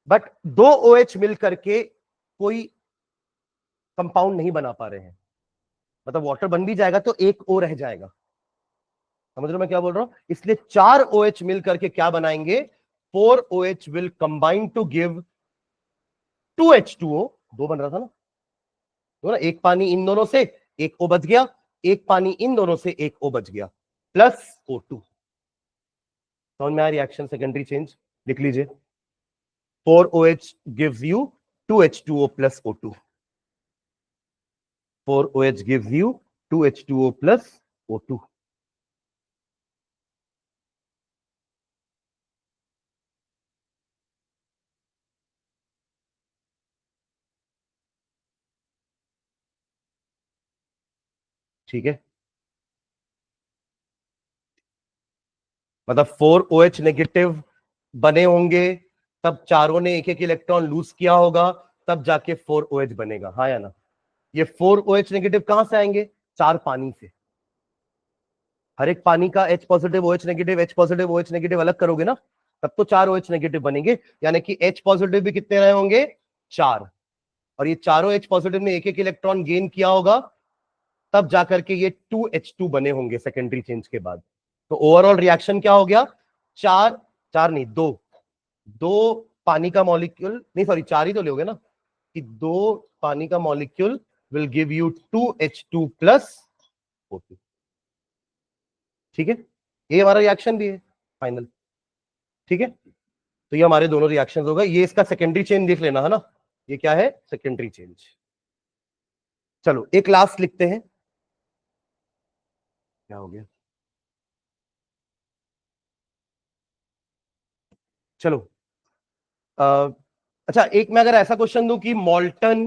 बट 2 OH मिलकर के कोई कंपाउंड नहीं बना पा रहे हैं. मतलब वाटर बन भी जाएगा तो एक O रह जाएगा. समझ रहे हो मैं क्या बोल रहा हूं? इसलिए 4 OH मिलकर के क्या बनाएंगे? 4 OH will combine to give 2H2O. 2 बन रहा था ना, तो ना, एक पानी इन दोनों से एक O बच गया, एक पानी इन दोनों से एक O बच गया, प्लस O2. समझ में आया रिएक्शन सेकेंडरी चेंज? लिख लीजिए. 4OH gives you 2H2O plus O2. 4OH gives you 2H2O plus O2. ठीक है, मतलब 4OH नेगेटिव बने होंगे, तब चारों ने एक एक इलेक्ट्रॉन लूज किया होगा, तब जाके 4OH बनेगा. हाँ या ना? ये 4OH नेगेटिव कहां से आएंगे? 4 पानी से. हर एक पानी का H positive OH negative, H positive OH negative अलग करोगे ना, तब तो 4 OH नेगेटिव बनेंगे. यानी कि H पॉजिटिव भी कितने रहे होंगे? 4. और ये चारों H पॉजिटिव ने एक एक इलेक्ट्रॉन गेन किया होगा, तब जाकर के ये 2H2 बने होंगे सेकेंडरी चेंज के बाद. तो ओवरऑल रिएक्शन क्या हो गया? 4, 4 नहीं, 2, 2 पानी का मॉलिक्यूल, नहीं सॉरी 4 ही तो लोगे ना, कि 2 पानी का molecule will give you 2H2 plus O2. ठीक है, ये हमारा रिएक्शन भी है फाइनल. ठीक है, तो ये हमारे दोनों रिएक्शंस हो गए. ये इसका सेकेंडरी चेन देख लेना है ना, ये क्या है? Secondary change. चलो एक लास्ट लिखते हैं. क्या हो गया? चलो अच्छा, एक मैं अगर ऐसा क्वेश्चन दूं कि मॉल्टन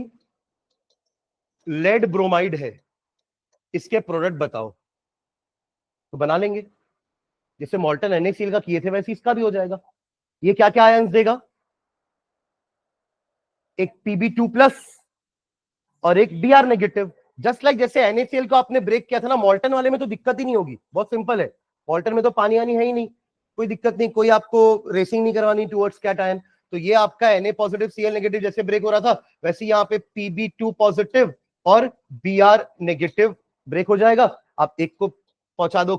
लेड ब्रोमाइड है, इसके प्रोडक्ट बताओ, तो बना लेंगे। जैसे मॉल्टन NaCl का किए थे वैसे इसका भी हो जाएगा। ये क्या क्या आयंस देगा? एक Pb2+ और एक Br नेगेटिव। जस्ट लाइक जैसे NaCl को आपने ब्रेक किया था ना, मॉल्टन वाले में तो दिक्कत ही नहीं होगी, बहुत सिंपल है। मॉल्टन में तो पानी आनी है ही नहीं, कोई दिक्कत नहीं, कोई आपको रेसिंग नहीं करवानी टुवर्ड्स कैटायन। तो ये आपका Na पॉजिटिव Cl नेगेटिव जैसे ब्रेक हो रहा था, वैसे यहाँ पे Pb2 पॉजिटिव और Br नेगेटिव ब्रेक हो जाएगा। आप एक को पहुंचा दो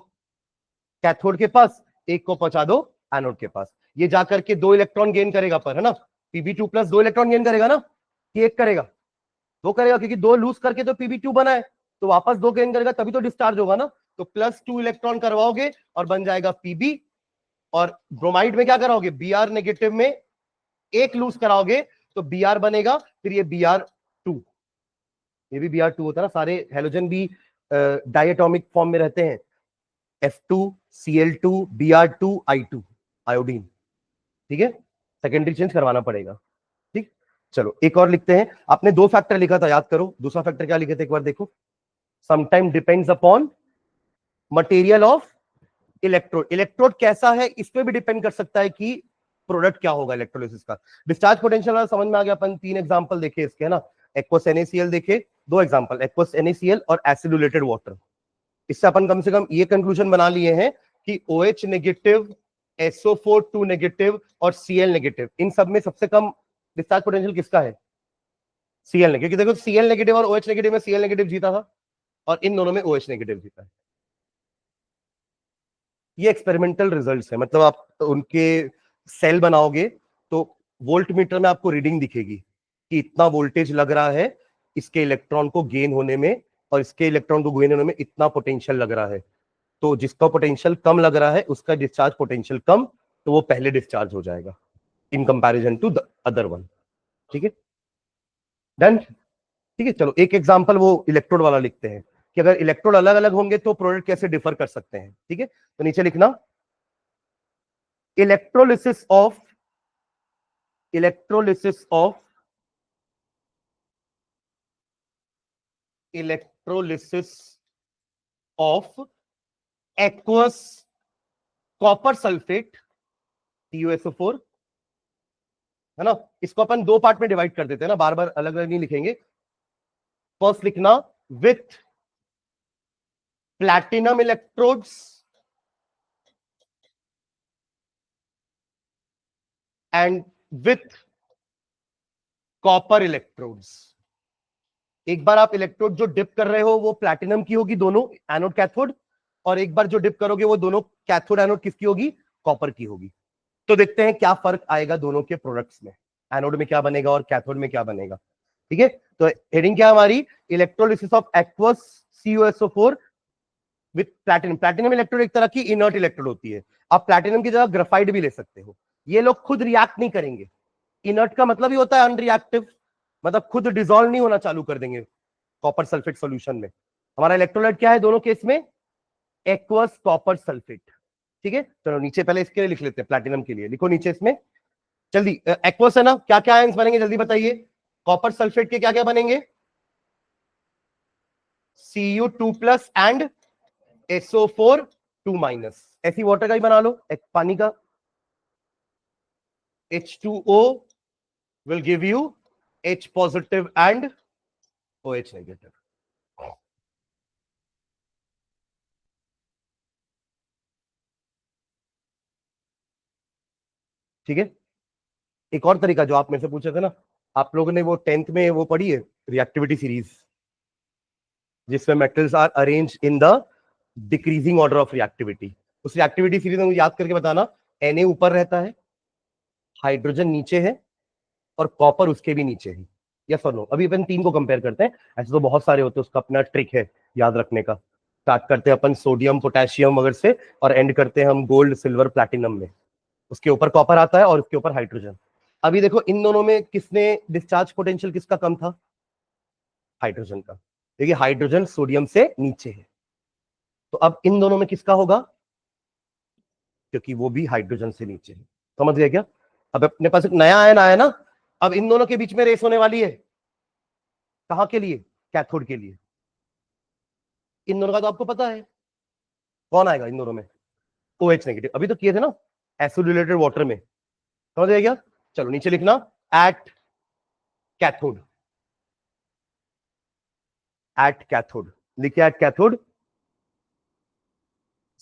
कैथोड के पास, एक को पहुंचा दो एनोड के पास, ये जाकर के 2 इलेक्ट्रॉन गेन करेगा पर, है ना। Pb2+ 2 इलेक्ट्रॉन गेन करेगा ना, कि एक करेगा? 2 करेगा, क्योंकि 2 लूज करके तो Pb2 बना है, तो वापस 2 गेन करेगा तभी तो डिस्चार्ज होगा ना। तो +2 इलेक्ट्रॉन करवाओगे और बन जाएगा Pb। और ब्रोमाइड में क्या कराओगे? Br नेगेटिव में एक लूज कराओगे तो Br बनेगा, फिर ये Br2, ये भी Br2 होता है ना, सारे हेलोजन भी डायटोमिक फॉर्म में रहते हैं। F2Cl2 Br2 I2 आयोडीन, ठीक है। सेकेंडरी चेंज करवाना पड़ेगा, ठीक। चलो एक और लिखते हैं। आपने 2 फैक्टर लिखा था, याद करो। दूसरा फैक्टर क्या लिखे थे एक बार देखो। Sometime depends upon material of electrode. Electrode कैसा है इस पे भी डिपेंड कर सकता है कि प्रोडक्ट क्या होगा इलेक्ट्रोलिसिस का। डिस्चार्ज पोटेंशियल वाला समझ में आ गया। अपन 3 एग्जांपल देखे इसके, है ना। एक्वस NaCl देखे, 2 एग्जांपल, एक्वस NaCl और एसिडुलेटेड वाटर। इससे अपन कम से कम ये कंक्लूजन बना लिए हैं कि OH नेगेटिव, SO4 2 नेगेटिव और Cl नेगेटिव, इन सब में सबसे कम डिस्चार्ज पोटेंशियल किसका है? Cl negative. क्योंकि देखो Cl नेगेटिव और OH नेगेटिव में Cl नेगेटिव जीता था, और इन दोनों में OH नेगेटिव जीता है। ये एक्सपेरिमेंटल रिजल्ट्स है, मतलब आप उनके सेल बनाओगे तो वोल्ट मीटर में आपको रीडिंग दिखेगी कि इतना वोल्टेज लग रहा है इसके इलेक्ट्रॉन को गेन होने में, और इसके इलेक्ट्रॉन को गेन होने में इतना पोटेंशियल लग रहा है। तो जिसका पोटेंशियल कम लग रहा है उसका डिस्चार्ज पोटेंशियल कम, तो वो पहले डिस्चार्ज हो जाएगा in comparison to the other one. ठीक है, डन। ठीक है, चलो एक एग्जांपल वो इलेक्ट्रोड वाला लिखते हैं कि अगर इलेक्ट्रोड अलग अलग होंगे तो प्रोडक्ट कैसे डिफर कर सकते हैं। ठीक है, तो नीचे लिखना electrolysis of electrolysis of electrolysis of aqueous copper sulphate TuSO4, है ना। इसको अपन 2 पार्ट में डिवाइड कर देते हैं ना, बार बार अलग अलग नहीं लिखेंगे। फर्स्ट लिखना with platinum electrodes and with copper electrodes. एक बार आप इलेक्ट्रोड जो डिप कर रहे हो वो प्लैटिनम की होगी, दोनों एनोड कैथोड, और एक बार जो डिप करोगे वो दोनों कैथोड एनोड किसकी होगी? कॉपर की होगी। तो देखते हैं क्या फर्क आएगा दोनों के प्रोडक्ट्स में, एनोड में क्या बनेगा और कैथोड में क्या बनेगा। ठीक है, तो हेडिंग क्या हमारी? Electrolysis of aqueous CuSO4 with platinum. Platinum electrode एक तरह की इनर्ट इलेक्ट्रोड होती है, आप प्लैटिनम की जगह ग्राफाइट भी ले सकते हो। ये लोग खुद रिएक्ट नहीं करेंगे। इनर्ट का मतलब ही होता है अनरिएक्टिव, मतलब खुद डिसॉल्व नहीं होना चालू कर देंगे कॉपर सल्फेट सॉल्यूशन में। हमारा इलेक्ट्रोलाइट क्या है दोनों केस में? Aqueous copper sulphate. ठीक है, चलो नीचे पहले इसके लिए लिख लेते हैं, प्लैटिनम के लिए लिखो नीचे इसमें जल्दी। एक्वस है ना, क्या क्या आयंस बनेंगे जल्दी बताइए। कॉपर सल्फेट के क्या क्या बनेंगे? Cu2+ and SO4 2-। ऐसी वाटर का ही बना लो, एक पानी का। H2O will give you H positive and OH negative। ठीक है, एक और तरीका जो आप मेरे से पूछे थे ना, आप लोगों ने वो 10th में वो पढ़ी है रिएक्टिविटी सीरीज, जिसमें metals are arrange in the decreasing order of reactivity. उस रिएक्टिविटी सीरीज में मुझे याद करके बताना, Na ऊपर रहता है, हाइड्रोजन नीचे है, और कॉपर उसके भी नीचे है। यस और नो? अभी अपन 3 को कंपेयर करते हैं, ऐसे तो बहुत सारे होते हैं, उसका अपना ट्रिक है याद रखने का। स्टार्ट करते हैं अपन सोडियम पोटेशियम वगैरह से, और एंड करते हैं हम गोल्ड सिल्वर प्लैटिनम में। उसके ऊपर कॉपर आता है और उसके ऊपर हाइड्रोजन। अभी देखो इन दोनों में किसने डिस्चार्ज पोटेंशियल किसका कम था? हाइड्रोजन का। देखिए हाइड्रोजन सोडियम से नीचे है, तो अब इन दोनों में किसका होगा? क्योंकि वो भी हाइड्रोजन से नीचे है। समझ गया क्या? अब अपने पास एक नया आयन आया ना, अब इन दोनों के बीच में रेस होने वाली है, कहां के लिए? कैथोड के लिए। इन दोनों का तो आपको पता है कौन आएगा इन दोनों में, OH नेगेटिव। अभी तो किए थे ना एसिडुलेटेड वाटर में, समझ गया क्या? चलो नीचे लिखना एट कैथोड, एट कैथोड लिखिए, at cathode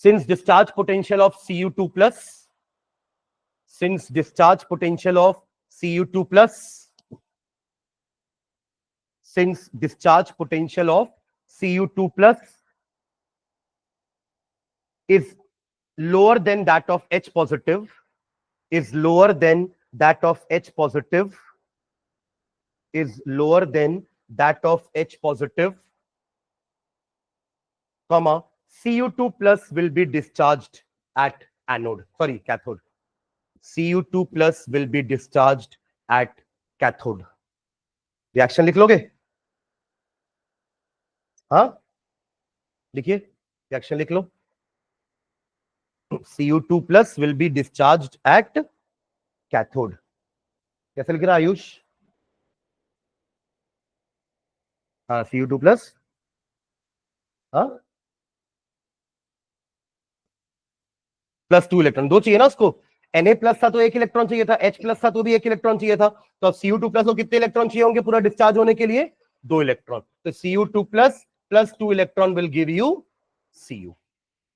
since discharge potential of Cu2 plus, since discharge potential of Cu2 plus, since discharge potential of Cu2 plus is lower than that of H positive, is lower than that of H positive, is lower than that of H positive, comma, Cu2 plus will be discharged at anode, sorry, cathode. Cu2 plus will be discharged at cathode. Reaction लिख लोगे? हाँ लिखिए, reaction लिख लो। Cu2 plus will be discharged at cathode. कैसे लिख रहा आयुष? हाँ Cu2 plus, हाँ +2 इलेक्ट्रॉन, दो चाहिए ना उसको। Na प्लस था तो एक इलेक्ट्रॉन चाहिए था, H प्लस था तो भी एक इलेक्ट्रॉन चाहिए था। तो अब Cu2 प्लस को कितने इलेक्ट्रॉन चाहिए होंगे पूरा डिस्चार्ज होने के लिए? 2 इलेक्ट्रॉन। तो Cu2 plus plus 2 electron will give you Cu।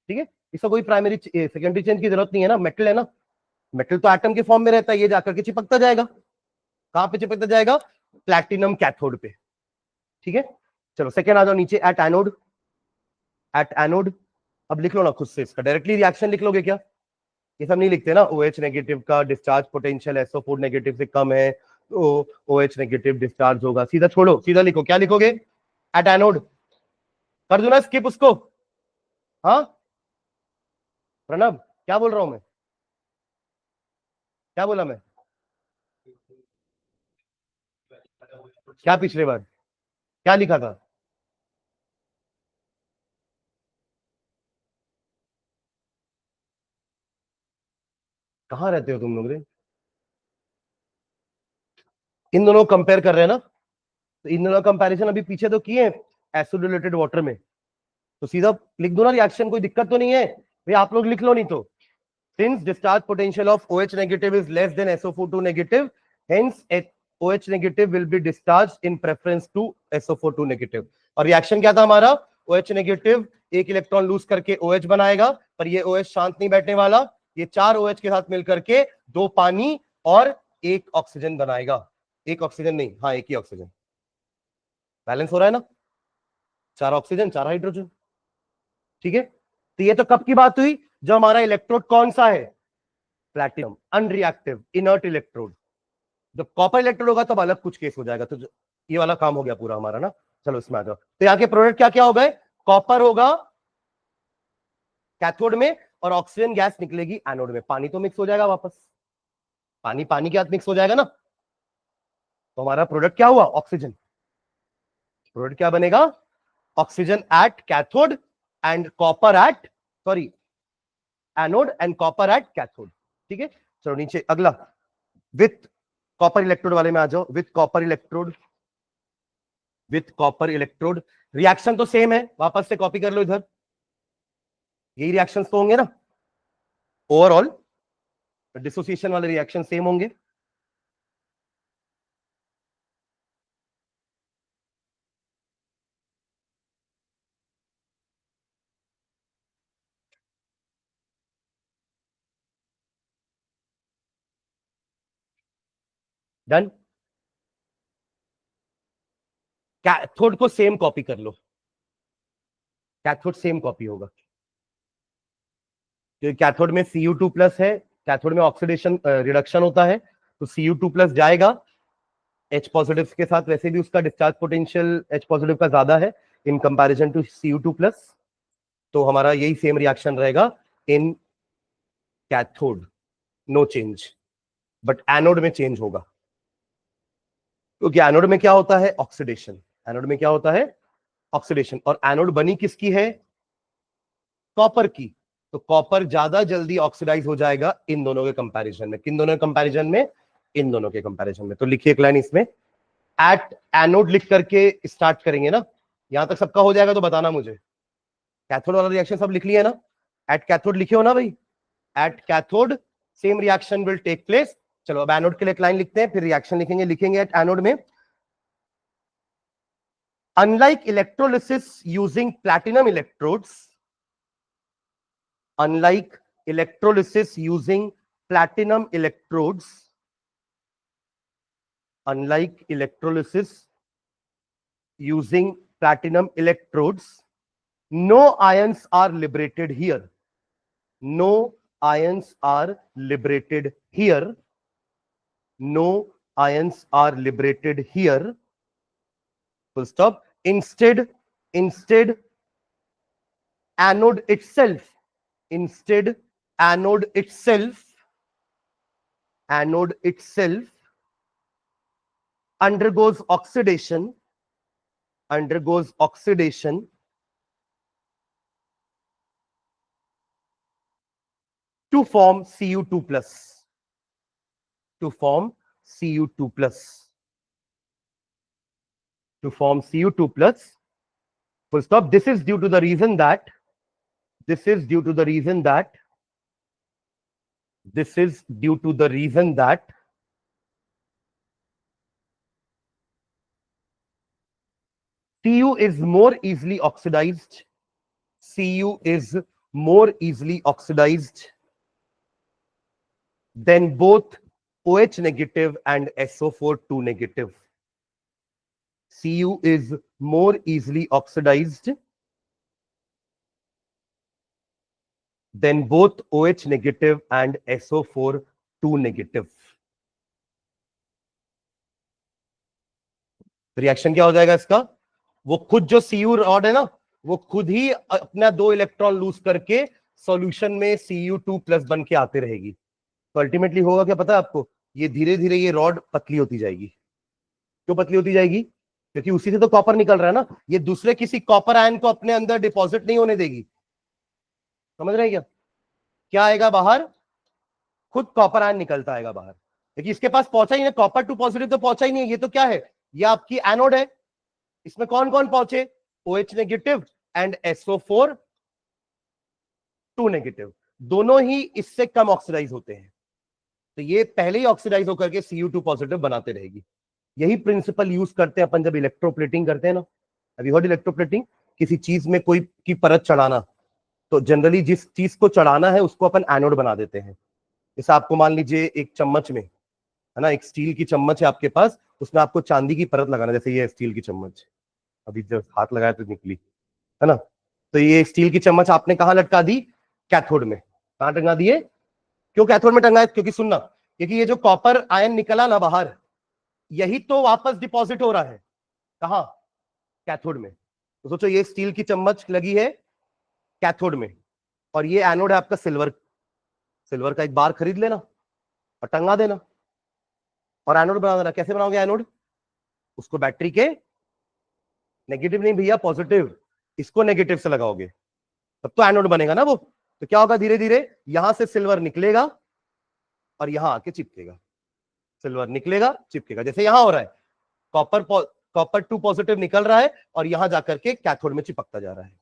ठीक है, इसका कोई प्राइमरी सेकेंडरी चेंज की जरूरत नहीं है ना, मेटल है ना, मेटल तो एटम के फॉर्म में रहता है, ये जाकर के चिपकता जाएगा। कहां पे चिपकता जाएगा? प्लैटिनम कैथोड पे। ठीक है, चलो सेकेंड आ जाओ नीचे, एट एनोड, एट एनोड। अब लिख लो ना खुद से, इसका डायरेक्टली रिएक्शन लिख लोगे क्या? ये सब नहीं लिखते ना, OH नेगेटिव का डिस्चार्ज पोटेंशियल SO4 नेगेटिव से कम है तो OH नेगेटिव डिस्चार्ज होगा, सीधा छोड़ो, सीधा लिखो, क्या लिखोगे? At anode. कर दो ना स्किप उसको। हाँ प्रणब, क्या बोल रहा हूं मैं? क्या बोला मैं? क्या पिछले बार क्या लिखा था? कहां रहते हो तुम लोग रे? इन दोनों कंपेयर कर रहे हैं ना, तो इन दोनों कंपैरिजन अभी पीछे तो किए एसिडुलेटेड वाटर में, तो सीधा लिख दो ना रिएक्शन, कोई दिक्कत तो नहीं है भाई, आप लोग लिख लो नहीं तो। Since discharge potential of OH negative is less than SO42 negative, hence OH negative will be discharged in preference to SO42 negative। और रिएक्शन क्या था हमारा? OH negative एक इलेक्ट्रॉन लूज करके OH बनाएगा, पर ये OH शांत नहीं बैठने वाला, ये 4 OH के साथ मिलकर के 2 पानी और 1 ऑक्सीजन बनाएगा। एक ऑक्सीजन नहीं, हाँ एक ही ऑक्सीजन, बैलेंस हो रहा है ना, 4 ऑक्सीजन 4 हाइड्रोजन। ठीक है, तो ये तो कब की बात हुई? जब हमारा इलेक्ट्रोड कौन सा है? Platinum, unreactive inert electrode. जब कॉपर इलेक्ट्रोड होगा तब अलग कुछ केस हो जाएगा। तो ये वाला काम हो गया पूरा हमारा ना। चलो इसमें आ जाओ, तो यहाँ के प्रोडक्ट क्या क्या हो गए? कॉपर होगा कैथोड में और ऑक्सीजन गैस निकलेगी एनोड में, पानी तो मिक्स हो जाएगा वापस, पानी पानी के साथ मिक्स हो जाएगा ना, तो हमारा प्रोडक्ट क्या हुआ? ऑक्सीजन। प्रोडक्ट क्या बनेगा? Oxygen at cathode and copper at, sorry anode and copper at cathode. ठीक है, चलो नीचे अगला, विथ कॉपर इलेक्ट्रोड वाले में आ जाओ, with copper electrode, with copper electrode. Reaction तो सेम है, वापस से कॉपी कर लो इधर, यही रिएक्शंस तो होंगे ना ओवरऑल, डिसोसिएशन वाले रिएक्शन सेम होंगे। डन, कैथोड को सेम कॉपी कर लो, कैथोड सेम कॉपी होगा, क्योंकि कैथोड में Cu2 प्लस है, कैथोड में ऑक्सीडेशन रिडक्शन होता है, तो Cu2 प्लस जाएगा H पॉजिटिव के साथ, वैसे भी उसका डिस्चार्ज पोटेंशियल H पॉजिटिव का ज्यादा है इन कंपैरिजन टू Cu2 प्लस, तो हमारा यही सेम रिएक्शन रहेगा in cathode, no change, but anode में चेंज होगा, क्योंकि एनोड में क्या होता है? ऑक्सीडेशन। एनोड में क्या होता है? ऑक्सीडेशन। और एनोड बनी किसकी है? कॉपर की, तो कॉपर ज्यादा जल्दी ऑक्सीडाइज हो जाएगा इन दोनों के कंपैरिजन में। किन दोनों के कंपैरिजन में? इन दोनों के कंपैरिजन में। तो लिखिए एक लाइन इसमें, एट एनोड लिख करके स्टार्ट करेंगे ना, यहां तक सबका हो जाएगा तो बताना मुझे। कैथोड वाला रिएक्शन सब लिख लिया ना, एट कैथोड लिखे हो ना भाई, at cathode same reaction will take place. चलो अब एनोड के लिए एक लाइन लिखते हैं, फिर रिएक्शन लिखेंगे। लिखेंगे एट एनोड में, unlike electrolysis using platinum electrodes, unlike electrolysis using platinum electrodes, unlike electrolysis using platinum electrodes, no ions are liberated here. No ions are liberated here. No ions are liberated here. Full stop. Instead, anode itself, instead anode itself undergoes oxidation to form Cu2 plus, to form Cu2 plus, to form Cu2 plus. Full stop. This is due to the reason that, this is due to the reason that, this is due to the reason that Cu is more easily oxidized. Cu is more easily oxidized than both OH negative and SO4 2 negative. Cu is more easily oxidized than both OH negative and SO4 2 negative. Reaction क्या हो जाएगा इसका, वो खुद जो Cu rod है ना, वो खुद ही अपना 2 इलेक्ट्रॉन लूज करके सॉल्यूशन में Cu2 प्लस बन के आते रहेगी। तो अल्टीमेटली होगा क्या पता है आपको, ये धीरे धीरे ये रॉड पतली होती जाएगी। क्यों पतली होती जाएगी, क्योंकि उसी से तो कॉपर निकल रहा है ना, ये दूसरे किसी कॉपर आयन को अपने अंदर डिपॉजिट नहीं होने देगी। समझ रहे हैं क्या, क्या आएगा बाहर, खुद कॉपर आयन निकलता आएगा बाहर, क्योंकि इसके पास पहुंचा ही नहीं, कॉपर 2 पॉजिटिव तो पहुंचा ही नहीं है। ये तो क्या है, ये आपकी एनोड है, इसमें कौन कौन पहुंचे, OH negative and SO4 2 negative, दोनों ही इससे कम ऑक्सीडाइज होते हैं। तो ये पहले ही ऑक्सीडाइज होकर के Cu2 पॉजिटिव बनाते रहेगी। यही प्रिंसिपल यूज करते हैं अपन जब इलेक्ट्रोप्लेटिंग करते हैं ना। अभी हर्ड इलेक्ट्रोप्लेटिंग, किसी चीज में कोई की परत चढ़ाना, तो जनरली जिस चीज को चढ़ाना है उसको अपन एनोड बना देते हैं। जैसे आपको मान लीजिए एक चम्मच में है ना, एक स्टील की चम्मच है आपके पास, उसमें आपको चांदी की परत लगाना, जैसे ये स्टील की चम्मच, अभी जब हाथ लगाया तो निकली है ना, तो ये स्टील की चम्मच आपने कहाँ लटका दी, कैथोड में। कहाँ टंगा दिए, क्यों कैथोड में टंगा है, क्योंकि सुनना, क्योंकि ये जो कॉपर आयन निकला ना बाहर, यही तो वापस डिपॉजिट हो रहा है कहां, कैथोड में। तो सोचो ये स्टील की चम्मच लगी है कैथोड में, और ये एनोड है आपका सिल्वर, सिल्वर का एक बार खरीद लेना और टंगा देना और एनोड बना देना। कैसे बनाओगे एनोड, उसको बैटरी के नेगेटिव नहीं भैया पॉजिटिव, इसको नेगेटिव से लगाओगे तब तो एनोड बनेगा ना वो। तो क्या होगा, धीरे धीरे यहां से सिल्वर निकलेगा और यहां आके चिपकेगा, सिल्वर निकलेगा चिपकेगा, जैसे यहां हो रहा है, कॉपर 2 पॉजिटिव निकल रहा है और यहां जाकर के कैथोड में चिपकता जा रहा है।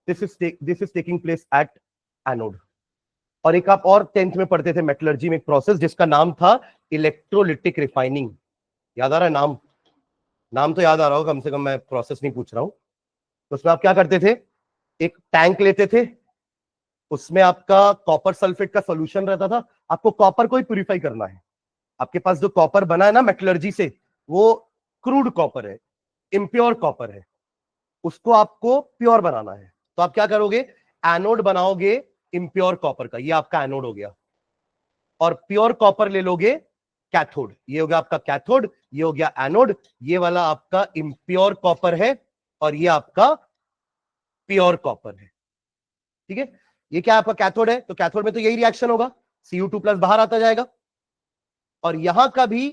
This is taking place at anode. और एक आप और 10th में पढ़ते थे मेटलर्जी में एक प्रोसेस जिसका नाम था इलेक्ट्रोलिटिक रिफाइनिंग। याद आ रहा है नाम, नाम तो याद आ रहा होगा कम से कम, मैं प्रोसेस नहीं पूछ रहा हूं। तो उसमें आप क्या करते थे, एक टैंक लेते थे, उसमें आपका कॉपर सल्फेट का सॉल्यूशन रहता था, आपको कॉपर को ही प्यूरिफाई करना है। आपके पास जो कॉपर बना है ना मेटलर्जी से, वो क्रूड कॉपर है, इम्प्योर कॉपर है, उसको आपको प्योर बनाना है। तो आप क्या करोगे, एनोड बनाओगे इम्प्योर कॉपर का, ये आपका एनोड हो गया, और प्योर कॉपर ले लोगे कैथोड, ये हो गया आपका कैथोड, ये हो गया एनोड। ये वाला आपका इम्प्योर कॉपर है और ये आपका प्योर कॉपर है, ठीक है। ये क्या आपका कैथोड है, तो कैथोड में तो यही रिएक्शन होगा, Cu2 प्लस बाहर आता जाएगा और यहां का भी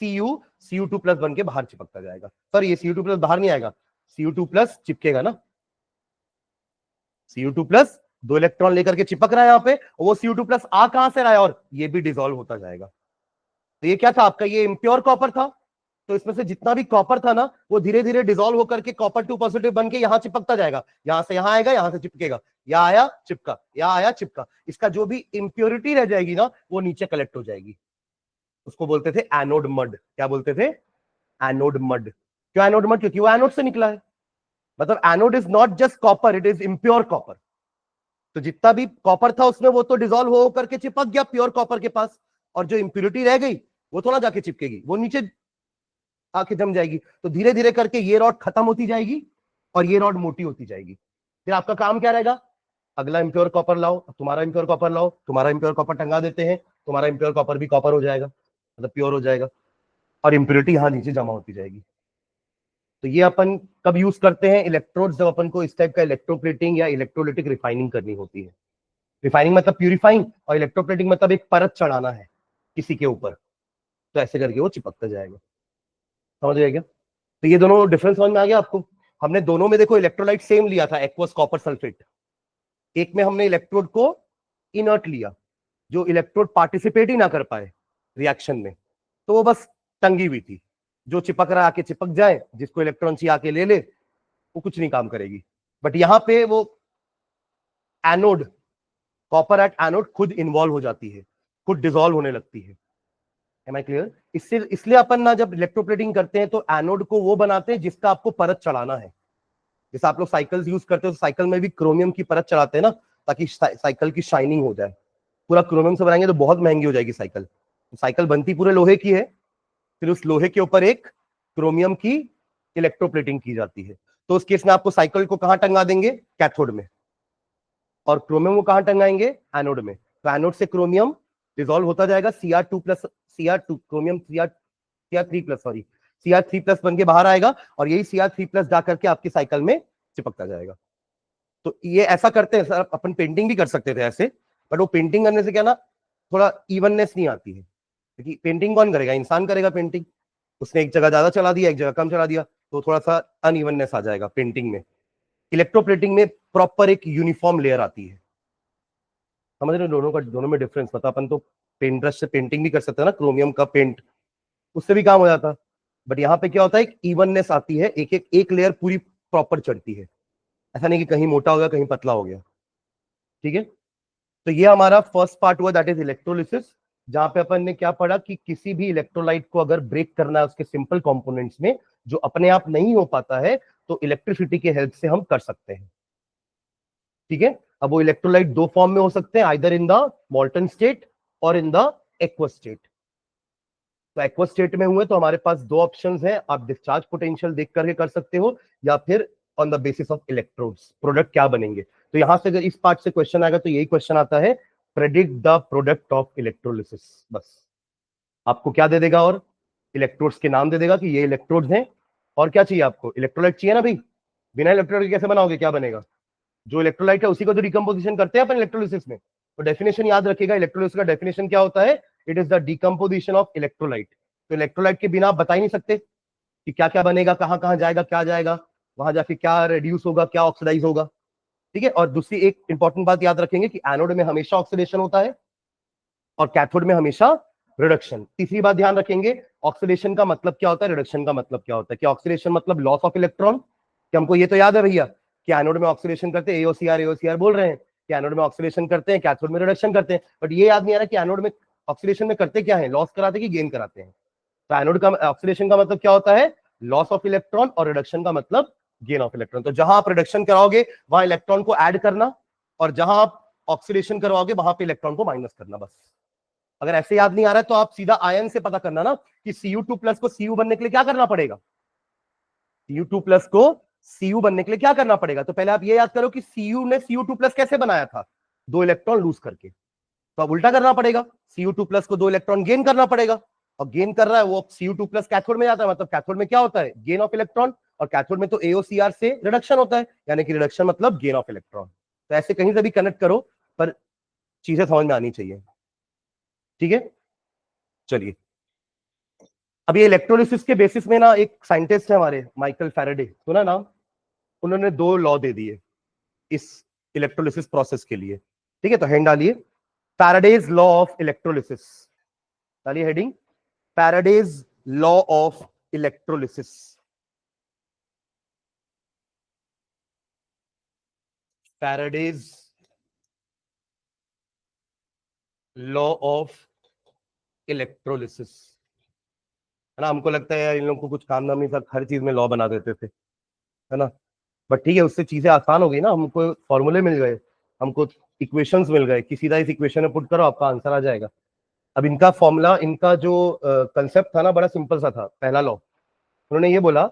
Cu2 प्लस बन के बाहर चिपकता जाएगा। सर ये Cu2 प्लस बाहर नहीं आएगा, Cu2 प्लस चिपकेगा ना, Cu2 प्लस 2 इलेक्ट्रॉन लेकर के चिपक रहा है यहां पे, और वो Cu2 प्लस आ कहां से रहा है, और ये भी डिसॉल्व होता जाएगा। तो ये क्या था आपका, ये इम्प्योर कॉपर था, तो इसमें से जितना भी कॉपर था ना वो धीरे धीरे डिसॉल्व होकर के कॉपर 2 पॉजिटिव बन के यहां चिपकता जाएगा, यहां से यहां आएगा, यहां से चिपकेगा, यहां आया चिपका, यहां आया चिपका, इसका जो भी इम्प्योरिटी रह जाएगी ना वो नीचे कलेक्ट हो जाएगी। उसको बोलते थे एनोड मड। क्या बोलते थे? Anode mud. क्यों एनोड मड? क्योंकि वो एनोड से निकला है। मतलब anode is not just copper, it is impure copper. तो जितना भी कॉपर था उसमें वो तो डिसॉल्व हो करके चिपक गया प्योर कॉपर के पास, और जो इंप्योरिटी रह गई वो थोड़ा जाके चिपकेगी, वो नीचे आके जम जाएगी। तो धीरे धीरे करके ये रॉड खत्म होती जाएगी और ये रॉड मोटी होती जाएगी। फिर आपका काम क्या रहेगा? अगला इम्प्योर कॉपर लाओ, तुम्हारा इम्प्योर कॉपर लाओ, तुम्हारा इम्प्योर कॉपर टंगा देते हैं, तुम्हारा इम्प्योर कॉपर भी कॉपर हो जाएगा, मतलब प्योर हो जाएगा, और इंप्योरिटी यहां नीचे जमा होती जाएगी। तो ये अपन कब यूज करते हैं? इलेक्ट्रोड्स, जब अपन को इस टाइप का इलेक्ट्रोप्लेटिंग या इलेक्ट्रोलिटिक रिफाइनिंग करनी होती है। रिफाइनिंग मतलब प्यूरिफाइंग, और इलेक्ट्रोप्लेटिंग मतलब एक परत चढ़ाना है किसी के ऊपर, तो ऐसे करके वो चिपकता जाएगा। समझ गए क्या? तो ये दोनों डिफरेंस समझ में आ गया आपको? हमने दोनों में देखो इलेक्ट्रोलाइट सेम लिया था, एक्वस कॉपर सल्फेट। एक में हमने इलेक्ट्रोड को इनर्ट लिया, जो इलेक्ट्रोड पार्टिसिपेट ही ना कर पाए रिएक्शन में, तो वो बस टंगी हुई थी। जो चिपक रहा आके चिपक जाए, जिसको इलेक्ट्रॉन चाहिए आके ले ले, वो कुछ नहीं काम करेगी। बट यहां पे वो एनोड, कॉपर एट एनोड खुद इन्वॉल्व हो जाती है, खुद डिसॉल्व होने लगती है। Am I clear? इससे इसलिए अपन ना जब इलेक्ट्रोप्लेटिंग करते हैं तो एनोड को वो बनाते हैं जिसका आपको परत चढ़ाना है। जैसे आप लोग साइकिल यूज करते हो तो साइकिल में भी क्रोमियम की परत चढ़ाते हैं ना, ताकि साइकिल की शाइनिंग हो जाए। पूरा क्रोमियम से बनाएंगे तो बहुत महंगी हो जाएगी साइकिल। तो साइकिल बनती पूरे लोहे की है, फिर उस लोहे के ऊपर एक क्रोमियम की इलेक्ट्रोप्लेटिंग की जाती है। तो उस केस में आपको साइकिल को कहां टंगा देंगे? कैथोड में। और क्रोमियम को कहां टंगाएंगे? एनोड में। तो एनोड से क्रोमियम डिसॉल्व होता जाएगा, Cr2 plus Cr2 chromium Cr3 plus, sorry Cr3 plus बन के बाहर आएगा, और यही Cr3 प्लस जाकर के आपकी साइकिल में चिपकता जाएगा। तो ये ऐसा करते हैं सर, अपन पेंटिंग भी कर सकते थे ऐसे, बट वो पेंटिंग करने से क्या ना, थोड़ा इवननेस नहीं आती है। क्योंकि पेंटिंग कौन करेगा? इंसान करेगा पेंटिंग। उसने एक जगह ज्यादा चला दिया, एक जगह कम चला दिया, तो थोड़ा सा अनइवननेस आ जाएगा पेंटिंग में। इलेक्ट्रोप्लेटिंग में प्रॉपर एक यूनिफॉर्म लेयर आती है। समझ रहे हो दोनों का, दोनों में डिफरेंस? पता, अपन तो पेंट ब्रश से पेंटिंग भी कर सकते हैं ना, क्रोमियम का पेंट, उससे भी काम हो जाता। बट यहाँ पे क्या होता है, एक इवननेस आती है, एक लेयर पूरी प्रॉपर चढ़ती है। ऐसा नहीं कि कहीं मोटा हो गया कहीं पतला हो गया। ठीक है? तो ये हमारा फर्स्ट पार्ट हुआ, दैट इज इलेक्ट्रोलिसिस, जहां पे अपन ने क्या पढ़ा कि किसी भी इलेक्ट्रोलाइट को अगर ब्रेक करना है उसके सिंपल कंपोनेंट्स में, जो अपने आप नहीं हो पाता है, तो इलेक्ट्रिसिटी के हेल्प से हम कर सकते हैं। ठीक है? अब वो इलेक्ट्रोलाइट दो फॉर्म में हो सकते हैं, आइदर इन द मॉल्टन स्टेट और इन द एक्वस स्टेट। तो एक्वस स्टेट में हुए तो हमारे पास दो ऑप्शंस हैं, आप डिस्चार्ज पोटेंशियल देख करके कर सकते हो, या फिर on the basis of electrodes product क्या बनेंगे। तो यहां से अगर इस पार्ट से क्वेश्चन आएगा तो यही क्वेश्चन आता है, predict the product of electrolysis. बस आपको क्या दे देगा? और इलेक्ट्रोड्स के नाम दे देगा कि ये इलेक्ट्रोड्स हैं, और क्या चाहिए आपको? इलेक्ट्रोलाइट चाहिए ना भाई। बिना इलेक्ट्रोलाइट के कैसे बनाओगे? क्या बनेगा? जो इलेक्ट्रोलाइट है उसी को तो डिकम्पोजिशन करते हैं अपन इलेक्ट्रोलिसिस में। तो डेफिनेशन याद रखिएगा, इलेक्ट्रोलिसिस का डेफिनेशन क्या होता है? It is the decomposition of electrolyte. तो इलेक्ट्रोलाइट के बिना आप बता ही नहीं सकते कि क्या क्या बनेगा, कहां कहां जाएगा, क्या जाएगा, वहां जाके क्या रिड्यूस होगा, क्या ऑक्सीडाइज होगा। ठीक है? और दूसरी एक इंपॉर्टेंट बात याद रखेंगे कि एनोड में हमेशा ऑक्सीडेशन होता है और कैथोड में हमेशा रिडक्शन। तीसरी बात ध्यान रखेंगे, ऑक्सीडेशन का मतलब क्या होता है, रिडक्शन का मतलब क्या होता है। कि ऑक्सीडेशन मतलब लॉस ऑफ इलेक्ट्रॉन, कि हमको ये तो याद है भैया कि एनोड में ऑक्सीडेशन करते हैं, एओसीआर बोल रहे हैं कि एनोड में ऑक्सीडेशन करते हैं, कैथोड में रिडक्शन करते हैं। बट ये याद नहीं आ रहा कि एनोड में ऑक्सीडेशन में करते क्या है, लॉस कराते कि गेन कराते हैं। तो एनोड का ऑक्सीडेशन का मतलब क्या होता है? लॉस ऑफ इलेक्ट्रॉन, और रिडक्शन का मतलब गेन ऑफ इलेक्ट्रॉन। तो जहां आप रिडक्शन कराओगे वहां इलेक्ट्रॉन को ऐड करना, और जहां आप ऑक्सीडेशन करवाओगे वहां पे इलेक्ट्रॉन को माइनस करना। बस अगर ऐसे याद नहीं आ रहा है तो आप सीधा आयन से पता करना ना कि Cu2 प्लस को Cu बनने के लिए क्या करना पड़ेगा। Cu2 प्लस को Cu बनने के लिए क्या करना पड़ेगा? तो पहले आप ये याद करो कि Cu ने Cu2 प्लस कैसे बनाया था, दो इलेक्ट्रॉन लूज करके। तो अब उल्टा करना पड़ेगा, Cu2 प्लस को दो इलेक्ट्रॉन गेन करना पड़ेगा, और गेन कर रहा है वो Cu2 प्लस कैथोड में जाता है, मतलब कैथोड में क्या होता है, गेन ऑफ इलेक्ट्रॉन, और कैथोड में तो AOCR से रिडक्शन होता है, यानी कि रिडक्शन मतलब गेन ऑफ इलेक्ट्रॉन। तो ऐसे कहीं से भी कनेक्ट करो, पर चीजें समझ में आनी चाहिए। ठीक है? चलिए, अब ये इलेक्ट्रोलिसिस के बेसिस में ना एक साइंटिस्ट है हमारे, माइकल फैराडे, सुना नाम? उन्होंने दो लॉ दे दिए इस इलेक्ट्रोलिसिस प्रोसेस के लिए। ठीक है? तो हेड डालिए, फैराडेज लॉ ऑफ इलेक्ट्रोलिसिस, डालिए heading, Faraday's law of electrolysis. Faraday's law of electrolysis, है ना। हमको लगता है यार इन लोगों को कुछ काम नाम नहीं था, हर चीज में लॉ बना देते थे, है ना। बट ठीक है, उससे चीजें आसान हो गई ना, हमको फॉर्मूले मिल गए, हमको इक्वेशंस मिल गए कि सीधा इस इक्वेशन में पुट करो आपका आंसर आ जाएगा। अब इनका फॉर्मूला, इनका जो कंसेप्ट था ना, बड़ा सिंपल सा था। पहला लॉ उन्होंने ये बोला,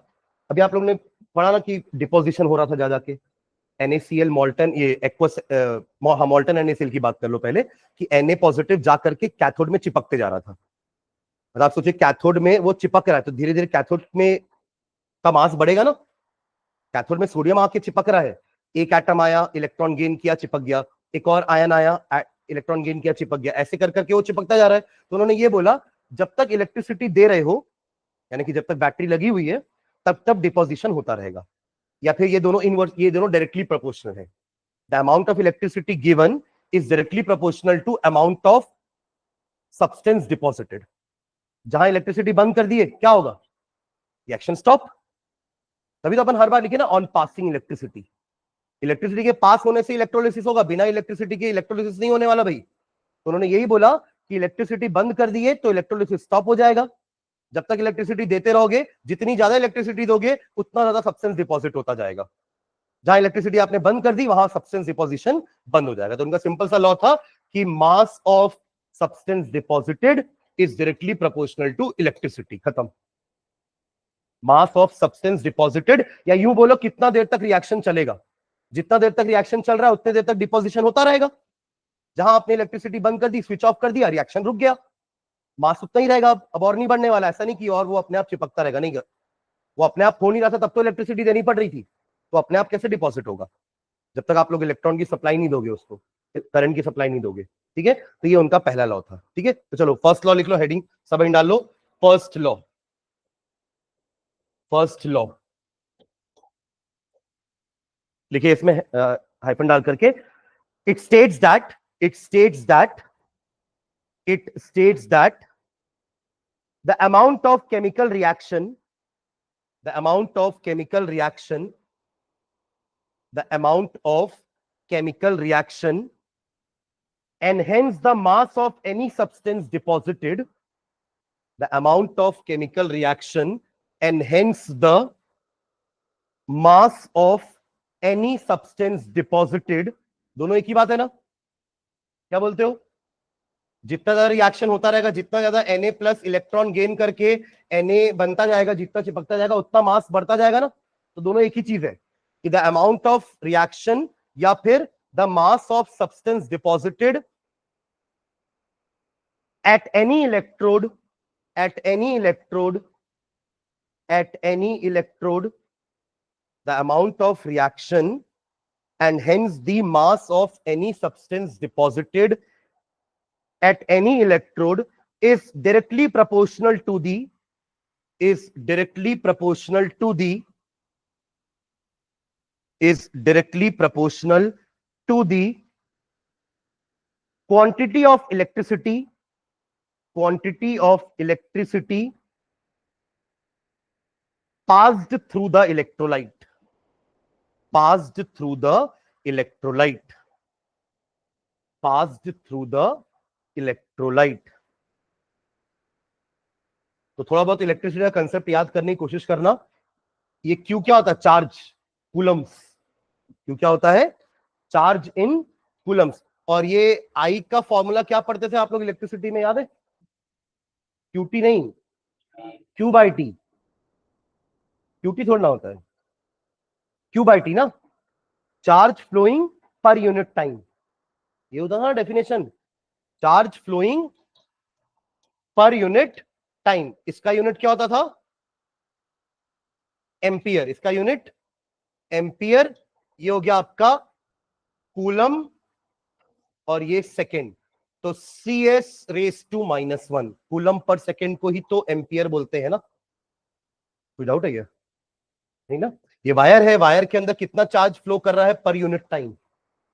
अभी आप लोगों ने पढ़ा ना कि डिपोजिशन हो रहा था जा जाके NaCl मॉल्टन, ये एक्वस, मॉल्टन NaCl की बात कर लो पहले, कि Na पॉजिटिव जा करके कैथोड में चिपकते जा रहा था। मतलब आप सोचिए कैथोड में वो चिपक रहा है, तो धीरे धीरे कैथोड में का मास बढ़ेगा ना। कैथोड में सोडियम आके चिपक रहा है, एक एटम आया, इलेक्ट्रॉन गेन किया, चिपक गया, एक और आयन आया, इलेक्ट्रॉन गेन किया, चिपक गया, ऐसे कर करके वो चिपकता जा रहा है। तो उन्होंने ये बोला, जब तक इलेक्ट्रिसिटी दे रहे हो, यानी कि जब तक बैटरी लगी हुई है, तब तक डिपोजिशन होता रहेगा। या फिर ये दोनों इनवर्स, ये दोनों डायरेक्टली प्रोपोर्शनल है। The amount of electricity given is directly proportional to amount of substance deposited. जहां इलेक्ट्रिसिटी बंद कर दिए क्या होगा? Reaction stop. तभी तो अपन हर बार लिखे ना, ऑन पासिंग इलेक्ट्रिसिटी। इलेक्ट्रिसिटी के पास होने से इलेक्ट्रोलिसिस होगा, बिना इलेक्ट्रिसिटी के इलेक्ट्रोलिसिस नहीं होने वाला भाई। तो उन्होंने यही बोला कि इलेक्ट्रिसिटी बंद कर दिए तो इलेक्ट्रोलिसिस स्टॉप हो जाएगा। जब तक इलेक्ट्रिसिटी देते रहोगे, जितनी ज्यादा इलेक्ट्रिसिटी दोगे उतना ज्यादा सब्सटेंस डिपॉजिट होता जाएगा। जहां इलेक्ट्रिसिटी आपने बंद कर दी, वहां सब्सटेंस डिपॉजिशन बंद हो जाएगा। तो उनका सिंपल सा लॉ था कि mass of substance deposited is directly proportional to electricity. खत्म। मास ऑफ सब्सटेंस डिपॉजिटेड, या यूं बोलो कितना देर तक रिएक्शन चलेगा, जितना देर तक रिएक्शन चल रहा है उतने देर तक डिपॉजिशन होता रहेगा। जहां आपने इलेक्ट्रिसिटी बंद कर दी, स्विच ऑफ कर दिया, रिएक्शन रुक गया, मास उतना ही रहेगा, अब और नहीं बढ़ने वाला। ऐसा नहीं कि और वो अपने आप चिपकता रहेगा, नहीं। वो अपने आप हो नहीं रहा था, तब तो इलेक्ट्रिसिटी देनी पड़ रही थी, तो अपने आप कैसे डिपॉजिट होगा? जब तक आप लोग इलेक्ट्रॉन की सप्लाई नहीं दोगे, उसको करंट की सप्लाई नहीं दोगे। ठीक है, तो ये उनका पहला लॉ था। ठीक है, तो चलो फर्स्ट लॉ लिख लो, हेडिंग सब डाल लो। फर्स्ट लॉ, फर्स्ट लॉ लिखिए इसमें हाइफन डाल करके। It states that, it states that, it states that the amount of chemical reaction, the amount of chemical reaction, the amount of chemical reaction, and hence the mass of any substance deposited, the amount of chemical reaction and hence the mass of any substance deposited, दोनों एक ही बात है ना? क्या बोलते हो? जितना ज्यादा रिएक्शन होता रहेगा, जितना ज्यादा Na प्लस इलेक्ट्रॉन गेन करके Na बनता जाएगा, जितना चिपकता जाएगा उतना मास बढ़ता जाएगा ना। तो दोनों एक ही चीज है कि द अमाउंट ऑफ रिएक्शन या फिर the mass of substance deposited at any electrode, at any electrode, at any electrode, the amount of reaction and hence the mass of any substance deposited at any electrode is directly proportional to the, is directly proportional to the, is directly proportional to the quantity of electricity, quantity of electricity passed through the electrolyte, passed through the electrolyte, passed through the electrolyte। तो थोड़ा बहुत electricity का concept याद करने की कोशिश करना। ये क्यू क्या होता है? Charge, Coulomb's. क्यू क्या होता है? Charge in Coulomb's. और ये आई का फॉर्मूला क्या पढ़ते थे आप लोग इलेक्ट्रिसिटी में, याद है? क्यूटी नहीं, क्यू बाई टी। क्यूटी थोड़ा ना होता है, क्यू बाई टी ना, charge flowing per unit time. ये होता था definition, charge flowing per unit time. इसका यूनिट क्या होता था? एम्पियर। इसका यूनिट एम्पियर। ये हो गया आपका कूलम और ये सेकेंड। तो CS raise to -1 coulomb per second को ही तो एम्पियर बोलते हैं ना। कोई डाउट है क्या? नहीं ना। ये वायर है, वायर के अंदर कितना चार्ज फ्लो कर रहा है पर यूनिट टाइम,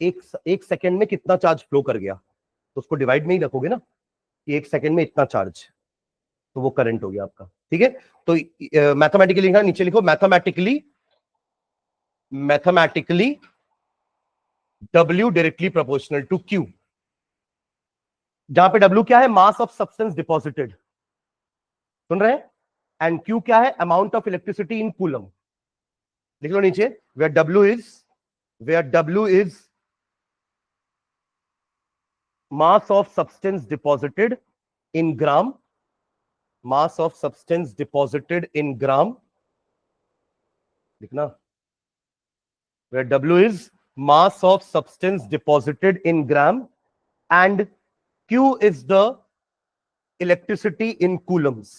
एक सेकेंड में कितना चार्ज फ्लो कर गया, तो उसको डिवाइड में ही रखोगे ना कि एक सेकेंड में इतना चार्ज। तो वो करंट हो गया आपका। ठीक है, तो मैथमेटिकली लिखा, नीचे लिखो mathematically W directly proportional to Q, जहां पे W क्या है, मास ऑफ सब्सटेंस डिपॉजिटेड, सुन रहे हैं, एंड Q क्या है, amount of electricity in coulomb. लिख लो नीचे, where W is mass of substance deposited in gram, mass of substance deposited in gram, लिखना, where W is mass of substance deposited in gram and Q is the electricity in coulombs.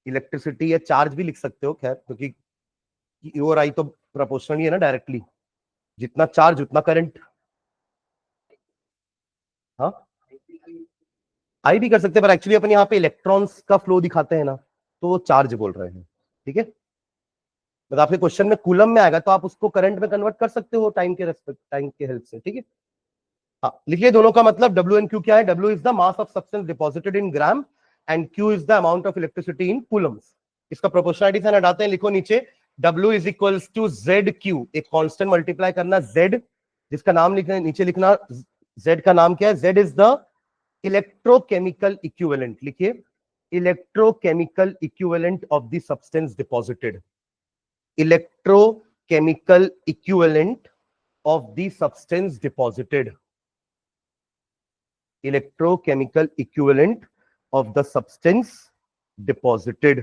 Electricity या charge भी लिख सकते हो खैर, क्योंकि E और I तो प्रोपोर्शनल ही है ना डायरेक्टली, जितना चार्ज उतना करंट। हाँ, आई भी कर सकते हैं, पर एक्चुअली अपन यहाँ पे इलेक्ट्रॉन्स का फ्लो दिखाते हैं ना, तो वो चार्ज बोल रहे हैं। ठीक है, मतलब आपके क्वेश्चन में कूलम में आएगा तो आप उसको करंट में कन्वर्ट कर सकते हो टाइम के रेस्पेक्ट, टाइम के हेल्प से। ठीक है, हाँ लिखिए दोनों का मतलब, W एंड Q क्या है, W is the mass of substance deposited in gram and Q is the amount of electricity in coulombs. इसका प्रोपोर्शनलिटी से हटाते हैं, लिखो नीचे W is equals to ZQ, एक कांस्टेंट मल्टीप्लाई करना Z, जिसका नाम लिखना, नीचे लिखना Z का नाम क्या है, Z is the electrochemical equivalent, लिखिए electrochemical equivalent of the substance deposited, electrochemical equivalent of the substance deposited, electrochemical equivalent of the substance deposited।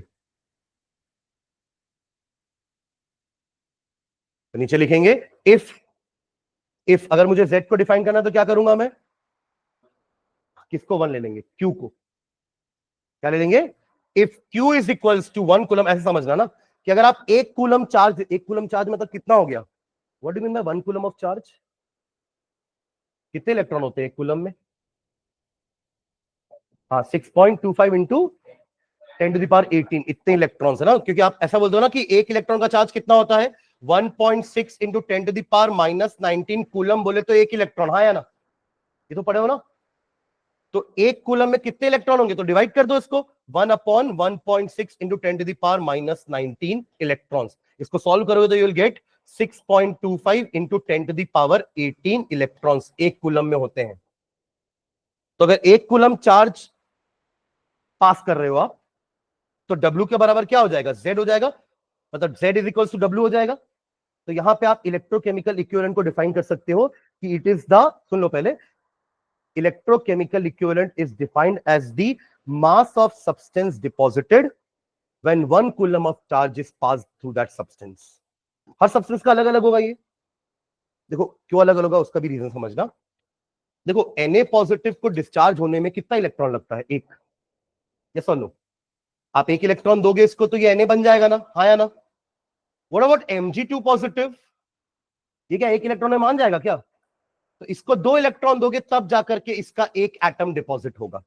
तो नीचे लिखेंगे if अगर मुझे Z को डिफाइन करना तो क्या करूंगा मैं, किसको 1 ले लेंगे, Q को, क्या ले लेंगे, if Q is equals to 1 coulomb, ऐसे समझना ना कि अगर आप 1 कूलम चार्ज मतलब कितना हो गया, what do mean by 1 coulomb of charge, कितने इलेक्ट्रॉन होते हैं 1 कूलम में, हाँ 6.25 इंटू 10⁻18 इतने इलेक्ट्रॉन्स है ना, क्योंकि आप ऐसा बोलते हो ना कि एक इलेक्ट्रॉन का चार्ज कितना होता है, 1.6 इंटू 10⁻−19 कूलम, बोले तो एक इलेक्ट्रॉन, हाँ या ना, ये तो पढ़े हो ना। तो एक कूलम में कितने इलेक्ट्रॉन होंगे, तो डिवाइड कर दो इसको, 1/1.6 इंटू 10⁻−19 इलेक्ट्रॉन्स। इसको सॉल्व करोगे तो you will get 6.25 into 10⁻18 electrons एक कूलम में होते हैं। तो अगर एक कूलम चार्ज पास कर रहे हो आप, तो W के बराबर क्या हो जाएगा, Z हो जाएगा, मतलब Z is equal to W हो जाएगा। तो यहां पे आप इलेक्ट्रोकेमिकल इक्विवेलेंट को डिफाइन कर सकते हो कि इट इज द, सुन लो पहले, electrochemical equivalent is defined as the mass of substance deposited when 1 coulomb of charge is passed through that substance. हर सब्सटेंस का अलग अलग होगा ये, देखो क्यों अलग अलग होगा उसका भी रीजन समझना। देखो Na पॉजिटिव को डिस्चार्ज होने में कितना इलेक्ट्रॉन लगता है, एक, यस और नो, आप एक इलेक्ट्रॉन दोगे इसको तो ये Na बन जाएगा ना, हाँ या ना। व्हाट अबाउट Mg2 पॉजिटिव, ये क्या एक इलेक्ट्रॉन में मान जाएगा क्या, तो इसको 2 इलेक्ट्रॉन दोगे तब जाकर के इसका एक एटम डिपॉजिट होगा।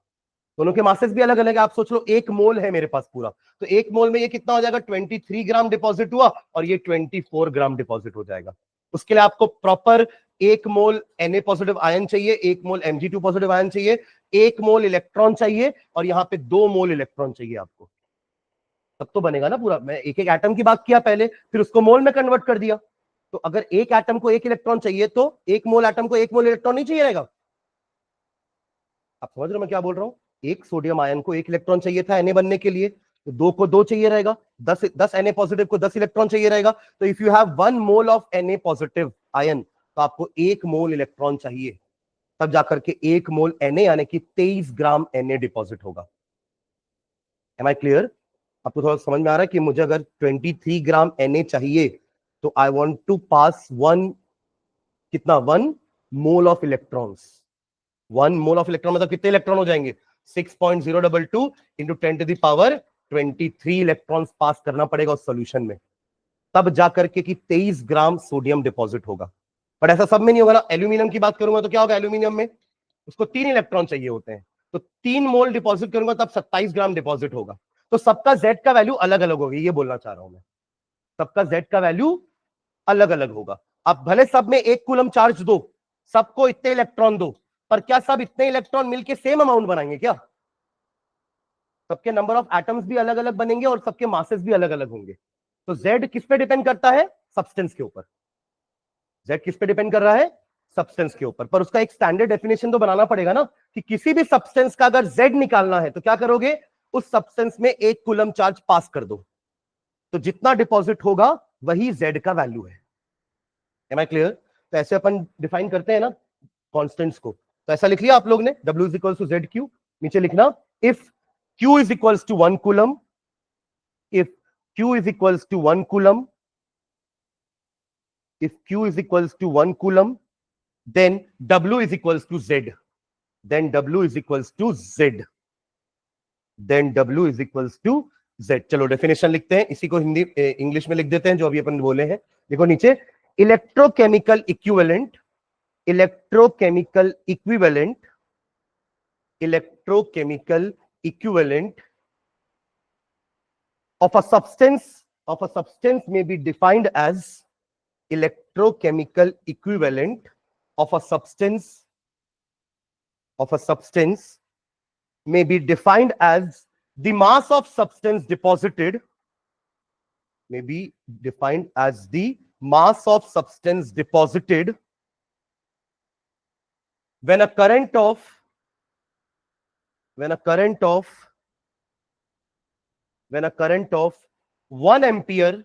दोनों के मासेस भी अलग अलग है, आप सोच लो 1 मोल है मेरे पास पूरा, तो 1 मोल में ये कितना हो जाएगा, 23 ग्राम डिपॉजिट हुआ, और ये 24 ग्राम डिपॉजिट हो जाएगा। उसके लिए आपको प्रॉपर 1 मोल Na पॉजिटिव आयन चाहिए, 1 मोल Mg2 पॉजिटिव आयन चाहिए, 1 मोल इलेक्ट्रॉन चाहिए, और यहां पे 2 मोल इलेक्ट्रॉन चाहिए आपको, तब तो बनेगा ना पूरा। मैं एक एक एटम की बात किया पहले, फिर उसको मोल में कन्वर्ट कर दिया। तो अगर एक एटम को 1 इलेक्ट्रॉन चाहिए तो 1 मोल एटम को 1 मोल इलेक्ट्रॉन नहीं चाहिए रहेगा। आप समझ रहे हो मैं क्या बोल रहा हूं, एक सोडियम आयन को 1 इलेक्ट्रॉन चाहिए था Na बनने के लिए, तो 2 को 2 चाहिए रहेगा, 10 Na पॉजिटिव को 10 इलेक्ट्रॉन चाहिए रहेगा। तो if you have 1 mole of Na positive ion, तो आपको 1 मोल इलेक्ट्रॉन चाहिए, तब जाकर के 1 मोल Na यानी कि 23 ग्राम Na डिपॉजिट होगा। एम आई क्लियर, आपको थोड़ा समझ में आ रहा है कि मुझे अगर 23 ग्राम Na चाहिए तो आई वांट टू पास 1 कितना 1 mole of electrons. 1 mole of electron मतलब कितने इलेक्ट्रॉन हो जाएंगे, 6.022 इंटू 10⁻23 इलेक्ट्रॉन्स पास करना पड़ेगा उस सोल्यूशन में, तब जाकर के कि 23 ग्राम सोडियम डिपॉजिट होगा। पर ऐसा सब में नहीं होगा ना, एल्यूमिनियम की बात करूंगा तो क्या होगा, एल्यूमिनियम में उसको 3 इलेक्ट्रॉन चाहिए होते हैं, तो 3 मोल डिपॉजिट करूंगा तब 27 ग्राम डिपॉजिट होगा। तो सबका Z का वैल्यू अलग अलग होगी, ये बोलना चाह रहा हूं मैं, सबका Z का वैल्यू अलग अलग होगा। अब भले सब में 1 कूलम चार्ज दो, सबको इतने इलेक्ट्रॉन दो, पर क्या सब इतने इलेक्ट्रॉन मिलके सेम अमाउंट बनाएंगे क्या, सबके नंबर ऑफ एटम्स भी अलग अलग बनेंगे और सबके मासेस भी अलग अलग होंगे। तो Z किस पे डिपेंड करता है? सब्सटेंस के ऊपर। Z किस पे डिपेंड कर रहा है? सब्सटेंस के ऊपर। पर उसका एक स्टैंडर्ड डेफिनेशन तो बनाना पड़ेगा ना, कि किसी भी सब्सटेंस का अगर Z निकालना है तो क्या करोगे? उस सब्सटेंस में 1 कूलम चार्ज पास कर दो, तो जितना डिपॉजिट होगा वही Z का वैल्यू है। Am I clear? तो ऐसे अपन डिफाइन करते हैं ना कॉन्स्टेंट्स को। तो ऐसा लिख लिया आप लोग ने, W is equal to Z Q. नीचे लिखना if Q is equal to 1 coulomb, if Q is equals to 1 coulomb, if Q is equals to 1 coulomb, then W is equals to Z. Then W is equals to Z. Then W is equals to Z. चलो definition लिखते हैं, इसी को Hindi English में लिख देते हैं जो अभी अपन बोले हैं। देखो नीचे, electrochemical equivalent, electrochemical equivalent, electrochemical equivalent of a substance may be defined as electrochemical equivalent of a substance may be defined as the mass of substance deposited, may be defined as the mass of substance deposited when a current of 1 ampere,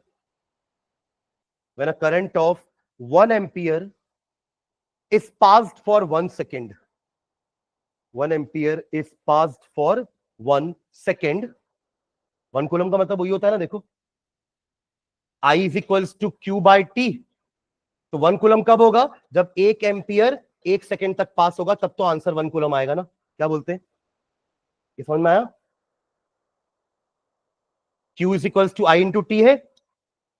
when a current of 1 ampere is passed for 1 second. 1 ampere is passed for 1 second. 1 coulomb का मतलब वही होता है ना, देखो I is equals to Q by T. तो 1 coulomb कब होगा? जब 1 एम्पियर 1 सेकेंड तक पास होगा, तब तो आंसर 1 कूलम आएगा ना। क्या बोलते हैं? ये समझ में आया? Q is equals to I into T है,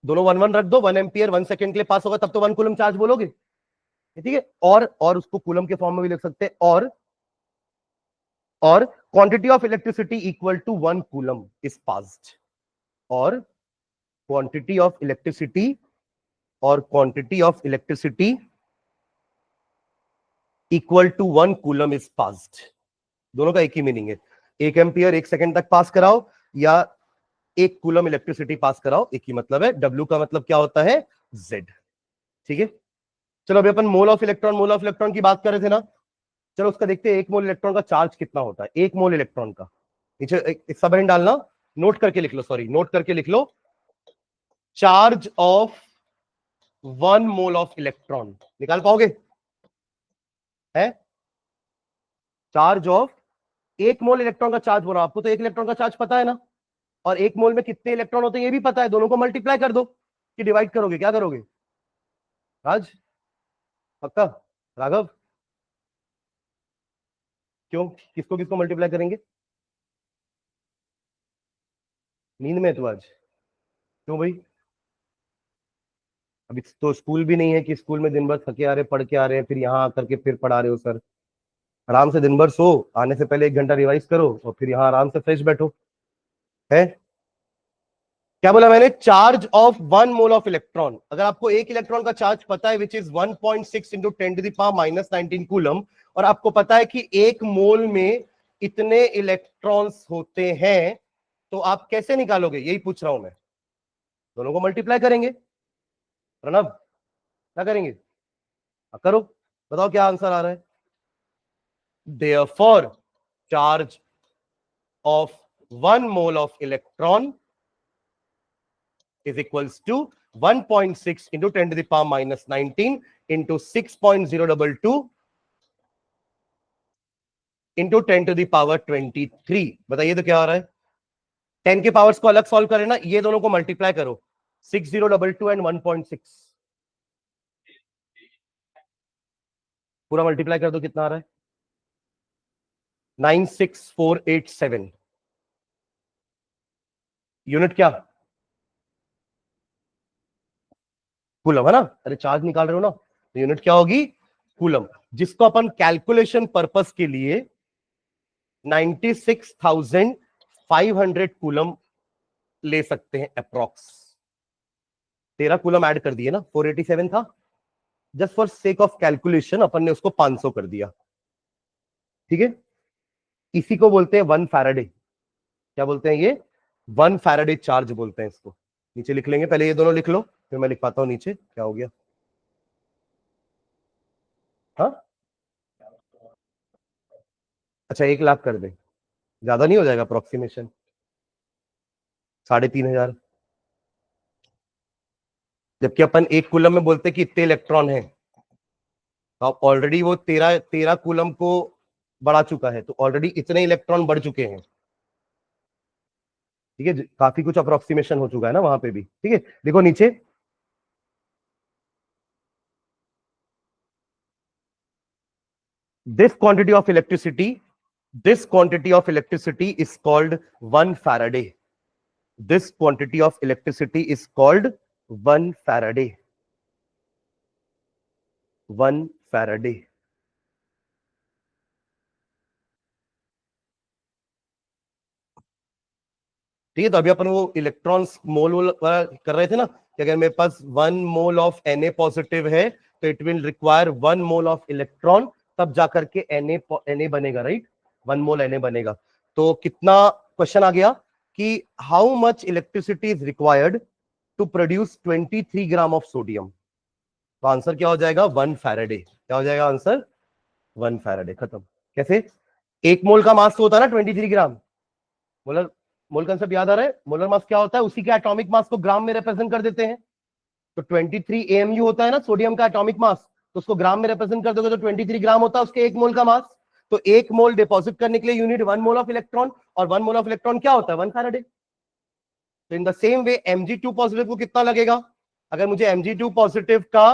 दोनों 1 1 रख दो, 1 एम्पियर 1 सेकेंड के लिए पास होगा, तब तो 1 कूलम चार्ज बोलोगे, ठीक है। और उसको कूलम के फॉर्म में भी लिख सकते हैं, और quantity of electricity equal to 1 coulomb is passed, और quantity of electricity equal to 1 coulomb is passed. दोनों का एक ही मीनिंग है, 1 एम्पियर 1 सेकेंड तक पास कराओ या 1 कूलम इलेक्ट्रिसिटी पास कराओ, एक ही मतलब है। W का मतलब क्या होता है? Z, ठीक है। चलो अभी अपन मोल ऑफ इलेक्ट्रॉन की बात कर रहे थे ना, चलो उसका देखते हैं 1 मोल इलेक्ट्रॉन का चार्ज कितना होता है। 1 मोल इलेक्ट्रॉन का, नीचे एक सब हेडिंग डालना, नोट करके लिख लो, charge of 1 mole of electron. निकाल पाओगे? है चार्ज ऑफ 1 मोल इलेक्ट्रॉन का चार्ज बोला आपको, तो 1 इलेक्ट्रॉन का चार्ज पता है ना, और 1 मोल में कितने इलेक्ट्रॉन होते हैं ये भी पता है। दोनों को मल्टीप्लाई कर दो कि डिवाइड करोगे? क्या करोगे राज? पक्का? राघव क्यों? किसको किसको मल्टीप्लाई करेंगे? नींद में तू आज? क्यों भाई? अभी तो स्कूल भी नहीं है कि स्कूल में दिन भर थके आ रहे, पढ़ के आ रहे हैं, फिर यहाँ आकर के फिर पढ़ा रहे हो सर। आराम से दिन भर सो, आने से पहले 1 घंटा रिवाइज करो और फिर यहाँ आराम से फ्रेश बैठो। है क्या बोला मैंने? Charge of 1 mole of electron. अगर आपको 1 इलेक्ट्रॉन का चार्ज पता है विच इज 1.6 इंटू 10⁻⁻19 कूलम, और आपको पता है कि 1 मोल में इतने इलेक्ट्रॉन्स होते हैं, तो आप कैसे निकालोगे? यही पूछ रहा हूं मैं। दोनों को मल्टीप्लाई करेंगे। प्रणव क्या करेंगे? करो, बताओ क्या आंसर आ रहा है। Therefore, charge of 1 mole of electron is equals to 1.6 into 10⁻⁻19 into 6.022 into 10⁻23। बताइए तो क्या आ रहा है? 10 के पावर्स को अलग सॉल्व करें ना, ये दोनों को मल्टीप्लाई करो, 6022 एंड 1.6 पूरा मल्टीप्लाई कर दो, कितना आ रहा है? 96487 यूनिट क्या? कूलम है ना। अरे चार्ज निकाल रहे हो ना, तो यूनिट क्या होगी? कूलम, जिसको अपन कैलकुलेशन पर्पस के लिए 96,500 कूलम ले सकते हैं अप्रोक्स। 13 कूलम ऐड कर दिए ना, 487 था, just for sake of calculation अपन ने उसको 500 कर दिया, ठीक है। इसी को बोलते हैं 1 फैराडे। क्या बोलते हैं ये? 1 फैराडे चार्ज बोलते हैं इसको। नीचे लिख लेंगे, पहले ये दोनों लिख लो, फिर मैं लिख पाता हूं नीचे क्या हो गया। हाँ, अच्छा 1 लाख कर दे, ज्यादा नहीं हो जाएगा अप्रोक्सीमेशन? 3,500। जबकि अपन 1 कूलम में बोलते हैं कि इतने इलेक्ट्रॉन है, तो ऑलरेडी वो 13 कूलम को बढ़ा चुका है, तो ऑलरेडी इतने इलेक्ट्रॉन बढ़ चुके हैं। ठीक है, काफी कुछ अप्रोक्सीमेशन हो चुका है ना वहां पे भी। ठीक है, देखो नीचे, this quantity of electricity this quantity of electricity is called 1 Faraday. This quantity of electricity is called 1 Faraday. 1 Faraday. ठीक है, तो अभी अपन वो इलेक्ट्रॉन्स मोल वोल वाला कर रहे थे ना, कि अगर मेरे पास 1 मोल ऑफ Na पॉजिटिव है तो it will require 1 mole of electron, तब जाकर के Na बनेगा, राइट? 1 मोल Na बनेगा। तो कितना क्वेश्चन आ गया कि how much electricity is required to produce 23 gram of sodium. तो आंसर क्या हो जाएगा? 1 फैराडे। क्या हो जाएगा आंसर? 1 फैराडे। खत्म। कैसे? 1 मोल का मास तो होता है ना 23 ग्राम। मोलर मोल कंसेप्ट याद आ रहा है? मोलर मास क्या होता है? उसी के एटॉमिक मास को ग्राम में रिप्रेजेंट कर देते हैं। तो 23 AMU होता है ना सोडियम का एटॉमिक मास, तो उसको ग्राम में रिप्रेजेंट कर दोगे तो 23 ग्राम होता है उसके 1 मोल का मास। तो 1 मोल डिपॉजिट करने के लिए यूनिट 1 मोल ऑफ इलेक्ट्रॉन, और 1 मोल ऑफ इलेक्ट्रॉन क्या होता है? 1 फैराडे। तो in the same way Mg2 positive को कितना लगेगा? अगर मुझे Mg2 पॉजिटिव का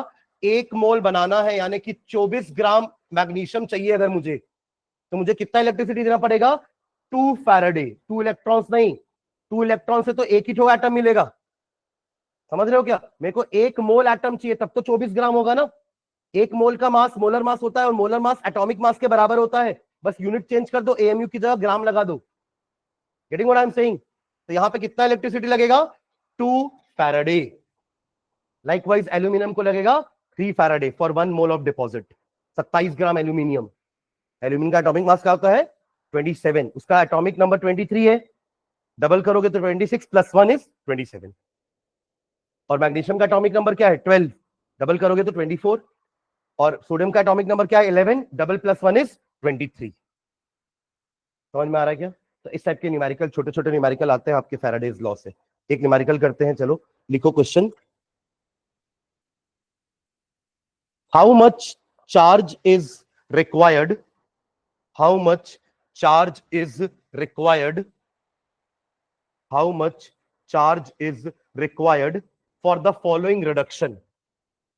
1 मोल बनाना है, यानी कि 24 ग्राम मैग्नीशियम चाहिए अगर मुझे, तो मुझे कितना इलेक्ट्रिसिटी देना पड़ेगा? 2 फैराडे। 2 इलेक्ट्रॉन्स नहीं, 2 इलेक्ट्रॉन से तो एक ही ठो एटम मिलेगा। समझ रहे हो क्या? मेरे को 1 मोल एटम चाहिए, तब तो 24 ग्राम होगा ना। 1 मोल का मास मोलर मास होता है, और मोलर मास एटॉमिक मास के बराबर होता है। बस यूनिट चेंज कर दो, AMU की जगह ग्राम लगा दो। Getting what I am saying? तो यहां पे कितना इलेक्ट्रिसिटी लगेगा? 2 फैराडे। लाइकवाइज एल्यूमिनियम को लगेगा 3 Faraday for 1 mole of deposit. 27 gram aluminium. Aluminium का एटॉमिक मास क्या होता है? 27। उसका एटॉमिक नंबर 23 है। डबल करोगे तो 26 + 1 इज 27। और मैग्नीशियम का एटॉमिक नंबर क्या है? 12। डबल करोगे तो 24। और सोडियम का एटॉमिक नंबर क्या है? 11। Double + 1 is 23। समझ में आ रहा है क्या? तो इस टाइप के न्यूमेरिकल, छोटे छोटे न्यूमेरिकल आते हैं आपके फैराडेज लॉ से। एक न्यूमेरिकल करते हैं, चलो लिखो question. How much charge is required how much charge is required how much charge is required for the following reduction?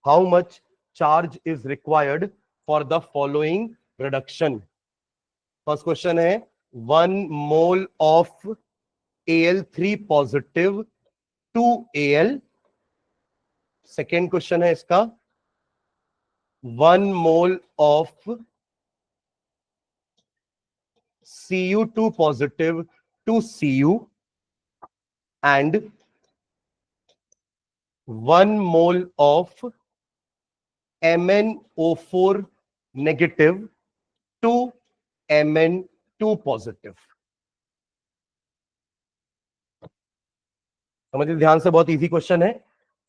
How much charge is required for the following reduction? First question है 1 mole of Al3 positive to Al। Second question है इसका 1 mole of Cu2 positive to Cu and 1 mole of MnO4 negative to Mn2 positive. समझिए ध्यान से, बहुत easy question है।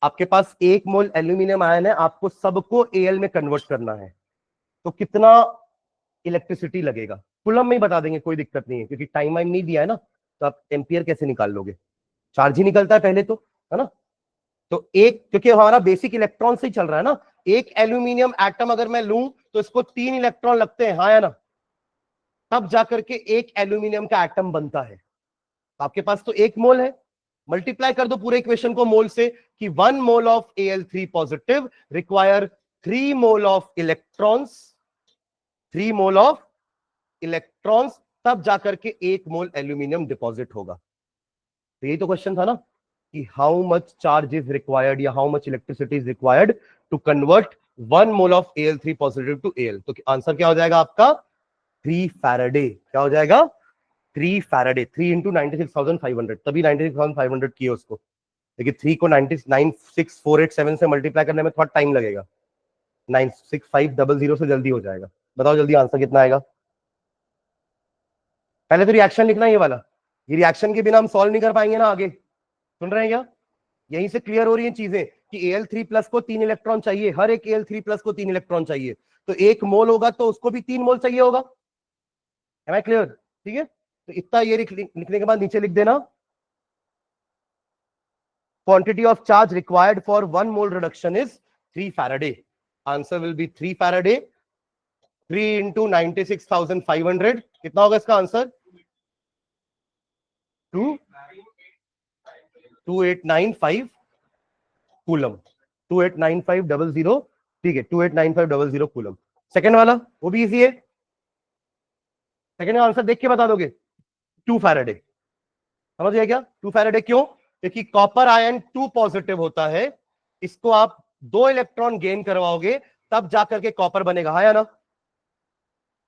आपके पास 1 मोल aluminium ion है, आपको सबको Al में कन्वर्ट करना है, तो कितना इलेक्ट्रिसिटी लगेगा? कूलम में ही बता देंगे, कोई दिक्कत नहीं है, क्योंकि टाइम वाइम नहीं दिया है ना, तो आप एम्पियर कैसे निकाल लोगे? चार्ज ही निकलता है पहले तो, है ना? तो एक, क्योंकि हमारा बेसिक इलेक्ट्रॉन से ही चल रहा है ना, एक एल्यूमिनियम एटम अगर मैं लूं तो इसको 3 इलेक्ट्रॉन लगते हैं, हाँ या ना? तब जाकर के एक एल्यूमिनियम का एटम बनता है। तो आपके पास तो 1 मोल है, मल्टीप्लाई कर दो पूरे इक्वेशन को मोल से, कि 1 mole of Al3 positive require 3 mole of electrons, 3 mole of electrons, तब जाकर के 1 मोल एल्यूमिनियम डिपॉजिट होगा। तो यही तो क्वेश्चन था ना, कि how much charge is required या how much electricity is required to convert 1 mole of Al3 positive to Al। तो आंसर क्या हो जाएगा आपका? 3 फैराडे। क्या हो जाएगा? 3 फैराडे। 3 इंटू 96,500, तभी 96,500 किए उसको, लेकिन 3 को 99,6487 से मल्टीप्लाई करने में थोड़ा टाइम लगेगा। 96500 से जल्दी हो जाएगा। बताओ जल्दी आंसर कितना आएगा? पहले तो रिएक्शन लिखना ये वाला, ये रिएक्शन के बिना हम सॉल्व नहीं कर पाएंगे ना आगे, सुन रहे हैं क्या? यहीं से क्लियर हो रही हैं चीजें कि Al3+ को 3 इलेक्ट्रॉन चाहिए, हर एक Al3+ को 3 इलेक्ट्रॉन चाहिए, तो 1 मोल होगा तो उसको भी 3 मोल चाहिए होगा। Am I clear? ठीक है, तो इतना ये लिखने के बाद नीचे लिख देना quantity of charge required for 1 mole reduction is 3 Faraday. Answer will be 3 Faraday. 3 into 96,500 कितना होगा इसका आंसर? 2895 कूलम। 289500, ठीक है, 289500 कूलम। सेकेंड वाला वो भी इजी है, सेकेंड का आंसर देख के बता दोगे। 2 फैराडे, समझ गए क्या? 2 फैराडे क्यों? क्योंकि कॉपर आयन 2 पॉजिटिव होता है, इसको आप 2 इलेक्ट्रॉन गेन करवाओगे तब जाकर के कॉपर बनेगा, है ना?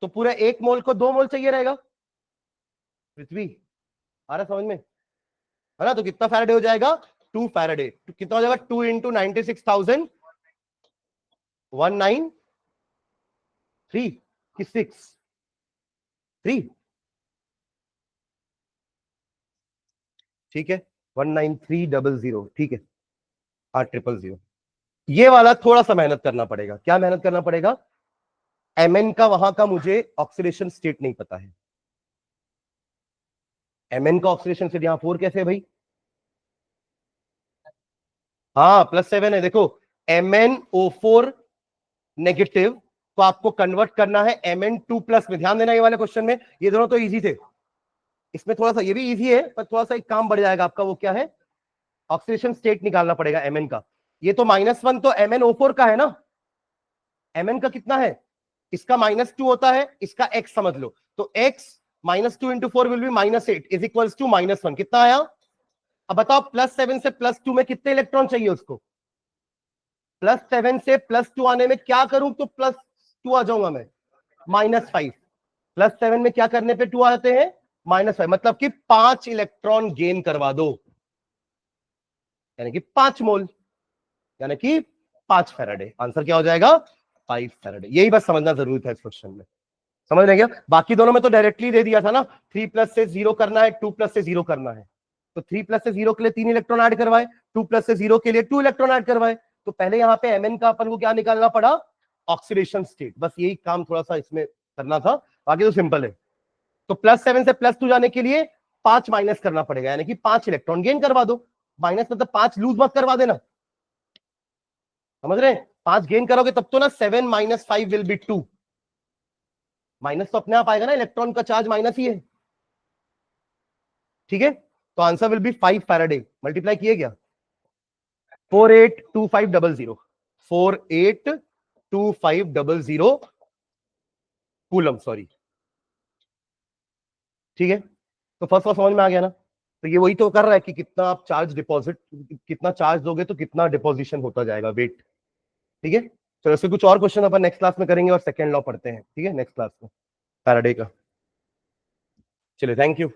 तो पूरा 1 मोल को 2 मोल चाहिए रहेगा। पृथ्वी आ रहा समझ में, है ना? तो कितना फैराडे हो जाएगा? 2 फैराडे। तो कितना हो जाएगा? 2 इंटू 96,000 193 कि 6 3, ठीक है, 19300, ठीक है, 8000। ये वाला थोड़ा सा मेहनत करना पड़ेगा। क्या मेहनत करना पड़ेगा? Mn का वहां का मुझे ऑक्सीडेशन स्टेट नहीं पता है। Mn का ऑक्सीडेशन स्टेट यहां 4 कैसे है भाई? हाँ +7 है। देखो MnO4 नेगेटिव, तो आपको कन्वर्ट करना है Mn2+ में। ध्यान देना ये वाले क्वेश्चन में, ये दोनों तो इजी थे, इसमें थोड़ा सा ये भी इजी है, पर थोड़ा सा एक काम बढ़ जाएगा आपका। वो क्या है? ऑक्सीडेशन स्टेट निकालना पड़ेगा Mn का। ये तो -1 तो MnO4 का है ना, Mn का कितना है? इसका -2 होता है, इसका x समझ लो, तो x -2 into 4 will be -8 is equals to -1। कितना आया? अब बताओ +7 से +2 में कितने इलेक्ट्रॉन चाहिए उसको? +7 से +2 आने में क्या करूं तो +2 आ जाऊंगा मैं? -5। +7 में क्या करने पे 2 आते हैं? -5, मतलब कि 5 इलेक्ट्रॉन गेन करवा दो, यानी कि 5 मोल, यानी कि 5 फैराडे। आंसर क्या हो जाएगा? 5 फैराडे। यही बस समझना जरूरी था इस क्वेश्चन में, समझ रहे क्या? बाकी दोनों में तो डायरेक्टली दे दिया था ना, 3+ से 0 करना है, 2+ से 0 करना है, तो 3+ से 0 के लिए 3 इलेक्ट्रॉन ऐड करवाए, 2+ से 0 के लिए 2 इलेक्ट्रॉन ऐड करवाए। तो पहले यहाँ पे Mn का अपन को क्या निकालना पड़ा? Oxidation state. बस यही काम थोड़ा सा इसमें करना था, बाकी तो सिंपल है। तो +7 से +2 जाने के लिए 5 माइनस करना पड़ेगा, यानी कि 5 इलेक्ट्रॉन गेन करवा दो। माइनस मतलब 5 लूज मत करवा देना, समझ रहे हैं? 5 गेन करोगे तब तो ना 7 - 5 विल बी 2। माइनस तो अपने आप आएगा ना, इलेक्ट्रॉन का चार्ज माइनस ही है, ठीक है? तो answer will be 5 Faraday. Multiply किए क्या? 482500, 482500 कूलम, सॉरी, ठीक है? तो फर्स्ट वाला समझ में आ गया ना? तो ये वही तो कर रहा है कि कितना आप चार्ज डिपॉजिट, कितना चार्ज दोगे तो कितना डिपोजिशन होता जाएगा, वेट, ठीक है? चलो इसके कुछ और क्वेश्चन अपन नेक्स्ट क्लास में करेंगे और सेकेंड लॉ पढ़ते हैं, ठीक है, नेक्स्ट क्लास में फैराडे का। चलिए, थैंक यू।